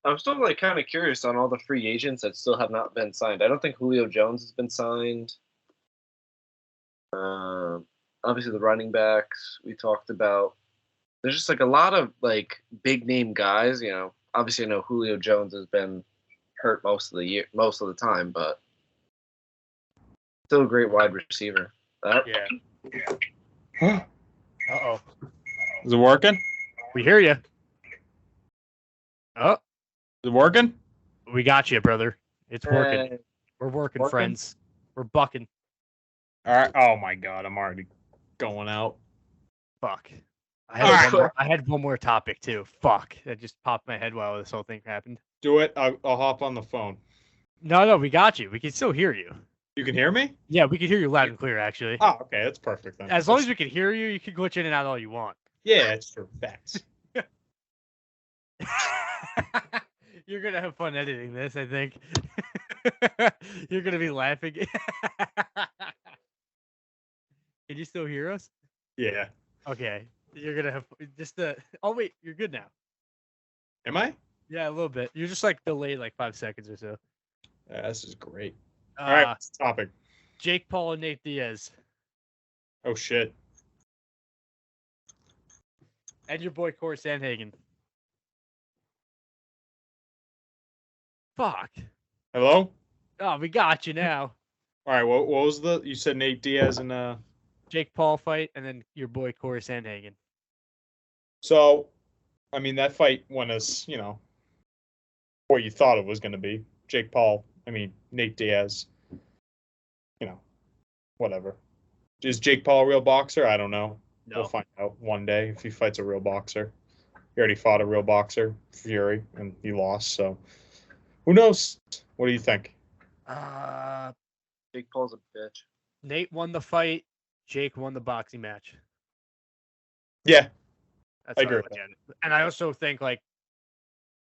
I'm still like kind of curious on all the free agents that still have not been signed. I don't think Julio Jones has been signed. Obviously the running backs we talked about. There's just like a lot of like big name guys. You know, obviously I know Julio Jones has been hurt most of the time, but still a great wide receiver. Yeah. Uh-oh. Is it working? We hear you. Oh, Is it working? we got you, brother. It's working. We're working, friends. We're bucking. All right. Oh my God, I'm already going out. Fuck. I had one more topic too. Fuck. That just popped my head while this whole thing happened. Do it. I'll hop on the phone. No, we got you. We can still hear you. You can hear me? Yeah, we can hear you loud and clear, actually. Oh, okay. That's perfect then. As long as we can hear you, you can glitch in and out all you want. Yeah, it's true. Facts. You're going to have fun editing this, I think. You're going to be laughing. Can you still hear us? Yeah. Okay. You're going to have just the... Oh, wait. You're good now. Am I? Yeah, a little bit. You're just like delayed like 5 seconds or so. Yeah, this is great. All right. What's the topic? Jake Paul and Nate Diaz. Oh, shit. And your boy Corey Sandhagen. Fuck. Hello? Oh, we got you now. All right. What was you said Nate Diaz and Jake Paul fight, and then your boy Corey Sandhagen. So, I mean, that fight went as, what you thought it was going to be. Nate Diaz, whatever. Is Jake Paul a real boxer? I don't know. No. We'll find out one day if he fights a real boxer. He already fought a real boxer, Fury, and he lost. So, who knows? What do you think? Jake Paul's a bitch. Nate won the fight. Jake won the boxing match. Yeah, That's I how agree look with at it. And I also think like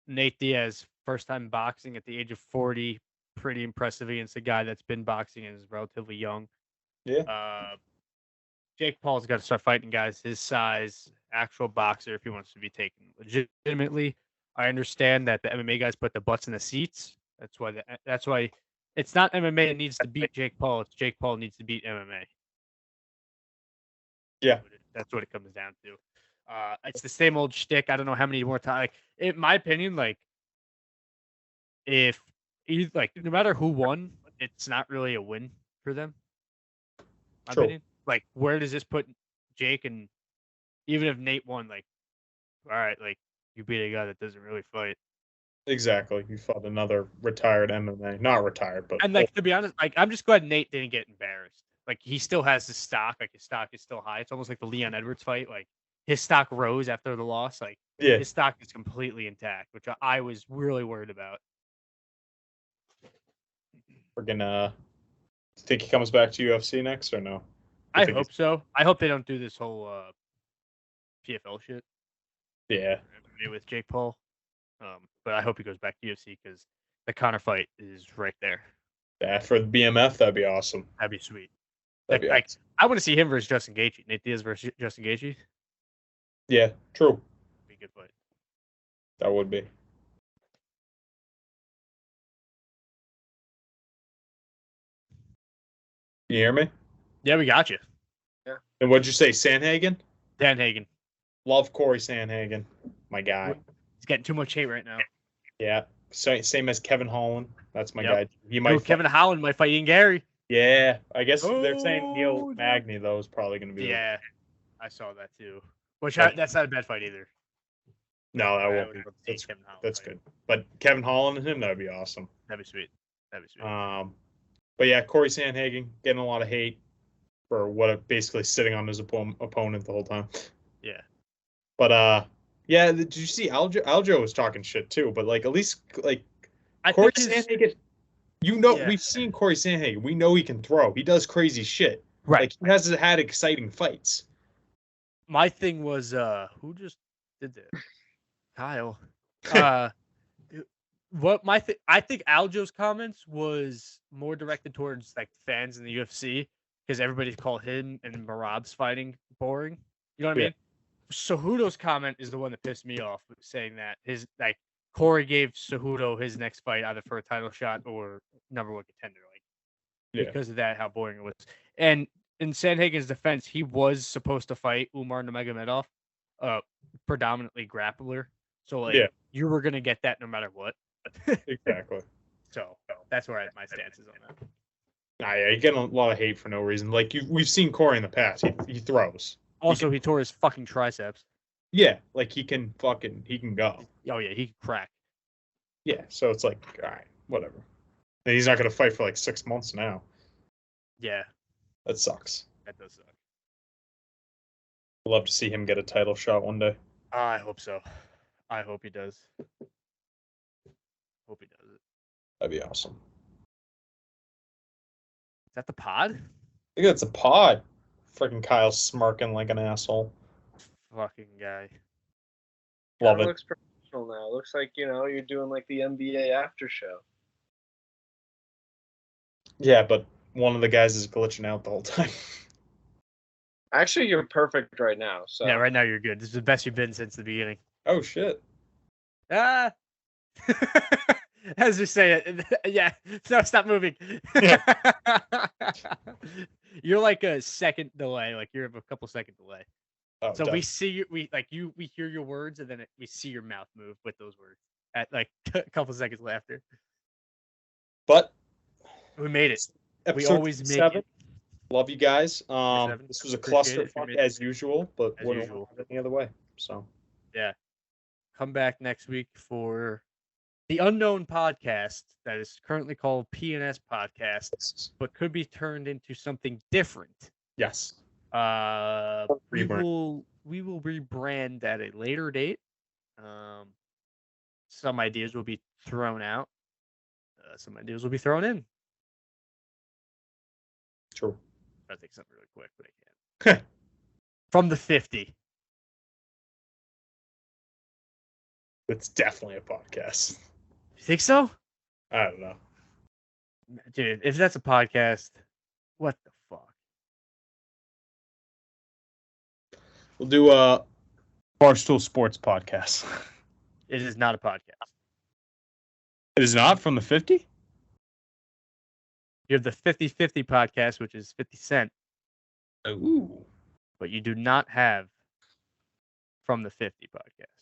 Nate Diaz, first time boxing at the age of 40, pretty impressive against a guy that's been boxing and is relatively young. Yeah. Jake Paul's got to start fighting guys his size, actual boxer, if he wants to be taken legitimately. I understand that the MMA guys put the butts in the seats. That's why it's not MMA that needs to beat Jake Paul. It's Jake Paul needs to beat MMA. Yeah. That's what it comes down to. It's the same old shtick. I don't know how many more times. Like, in my opinion, like if no matter who won, it's not really a win for them. My True. opinion. Like, where does this put Jake? And even if Nate won, like, all right, like you beat a guy that doesn't really fight. Exactly. You fought another retired MMA. Not retired, but And like to be honest, like I'm just glad Nate didn't get embarrassed. Like he still has his stock. Like his stock is still high. It's almost like the Leon Edwards fight. Like his stock rose after the loss. Like yeah. his stock is completely intact, which I was really worried about. We're gonna think he comes back to UFC next or no? I hope so. I hope they don't do this whole PFL shit. Yeah. With Jake Paul. But I hope he goes back to UFC because the Conor fight is right there. Yeah, for the BMF, that'd be awesome. That'd be sweet. That'd be Like awesome. I want to see him versus Justin Gaethje. Nate Diaz versus Justin Gaethje. Yeah, true. Be a good fight. That would be. You hear me? Yeah, we got you. Yeah. And what'd you say, Sandhagen? Dan Hagen. Love Corey Sandhagen, my guy. He's getting too much hate right now. Yeah, same as Kevin Holland. That's my Yep. guy. He might. Kevin Holland might fight Ian Gary. Yeah, I guess they're saying Oh, Neil no. Magny though is probably going to be. Yeah, I saw that too. Which But- that's not a bad fight either. No, that I won't would be. love to see That's Kevin Holland that's fight. good. But Kevin Holland and him, that'd be awesome. That'd be sweet. That'd be sweet. But yeah, Corey Sandhagen getting a lot of hate for basically sitting on his opponent the whole time. Yeah. But yeah, did you see Aljo was talking shit too? But like at least like I Corey think his- Sandhagen, Yeah. we've seen Corey Sandhagen. We know he can throw. He does crazy shit. Right. Like he has had exciting fights. My thing was who just did that? Kyle. What I think Aljo's comments was more directed towards like fans in the UFC because everybody called him and Marab's fighting boring. You know what I Yeah. mean? Cejudo's comment is the one that pissed me off, saying that his like Corey gave Cejudo his next fight either for a title shot or number one contender, like Yeah. because of that, how boring it was. And in Sandhagen's defense, he was supposed to fight Umar Nurmagomedov, predominantly grappler. So like Yeah. you were gonna get that no matter what. Exactly. So that's where my stance is on that. Nah, yeah, you're getting a lot of hate for no reason. Like we've seen Corey in the past. He throws. Also, he tore his fucking triceps. Yeah, like he can go. Oh yeah, he can crack. Yeah, so it's like, all right, whatever. And he's not going to fight for like 6 months now. Yeah, That sucks. that does suck. I'd love to see him get a title shot one day. I hope so. I hope he does. Hope he does it. That'd be awesome. Is that the pod? I think that's a pod. Freaking Kyle smirking like an asshole. Fucking guy. Love Kinda it. looks professional now. Looks like, you're doing like the NBA after show. Yeah, but one of the guys is glitching out the whole time. Actually, you're perfect right now. So Yeah, right now you're good. This is the best you've been since the beginning. Oh shit. Ah. As you say it, yeah. No, stop moving. You're like a second delay. Like you're a couple second delay. Oh, So done. we see you. We hear your words, and then we see your mouth move with those words at like a couple seconds after. But We made it. We episode always make 7. it. Love you guys. seven. This was a Appreciate it if you clusterfuck made it. as usual, but As wouldn't usual. want it any other way. So Come back next week for the unknown podcast that is currently called P&NS podcast, but could be turned into something different. yes. We Rebrand. will rebrand at a later date. Some ideas will be thrown out. Some ideas will be thrown in. True. I think something really quick, but I can't. From the 50. It's definitely a podcast. You think so? I don't know. Dude, if that's a podcast, what the fuck? We'll do a Barstool Sports podcast. It is not a podcast. It is not from the 50? You have the 50-50 podcast, which is 50 Cent, Ooh. but you do not have from the 50 podcast.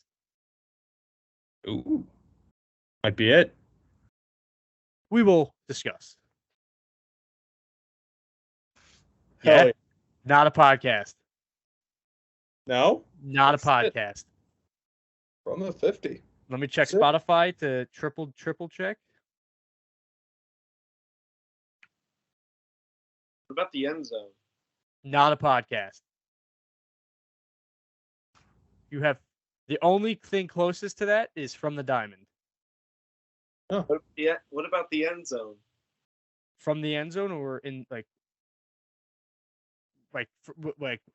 Ooh. Might be it. We will discuss. Hell Yeah, not a podcast. No? Not That's a it. podcast. From the 50. Let me check That's it. Spotify to triple check. What about the end zone? Not a podcast. You have the only thing closest to that is from the Diamond. What about the end zone? From the end zone or in like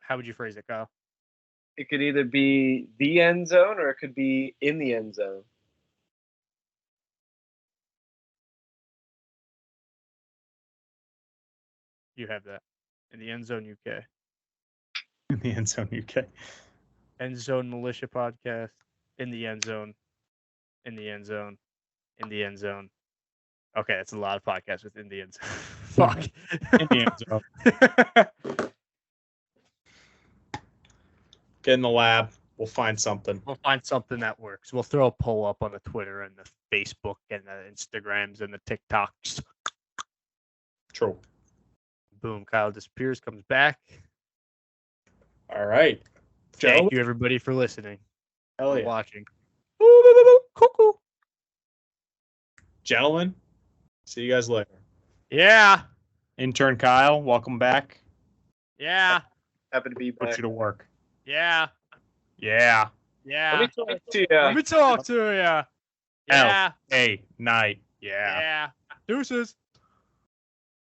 how would you phrase it, Kyle? It could either be the end zone or it could be in the end zone. You have that in the End Zone UK, In the End Zone UK. End Zone Militia podcast, in the end zone, in the end zone, in the end zone. Okay, that's a lot of podcasts within the end zone. Fuck. In the End Zone. Get in the lab. We'll find something. We'll find something that works. We'll throw a poll up on the Twitter and the Facebook and the Instagrams and the TikToks. True. Boom, Kyle disappears, comes back. All right. Thank you, everybody, for listening, Hell for yeah. watching. Cuckoo. Gentlemen, see you guys later. Yeah, Intern Kyle, welcome back. yeah, Happy to be Put back. you to work. yeah, Yeah. yeah. Let me talk to you. Let me talk to you. Yeah, Hey, night. Yeah. yeah. Deuces.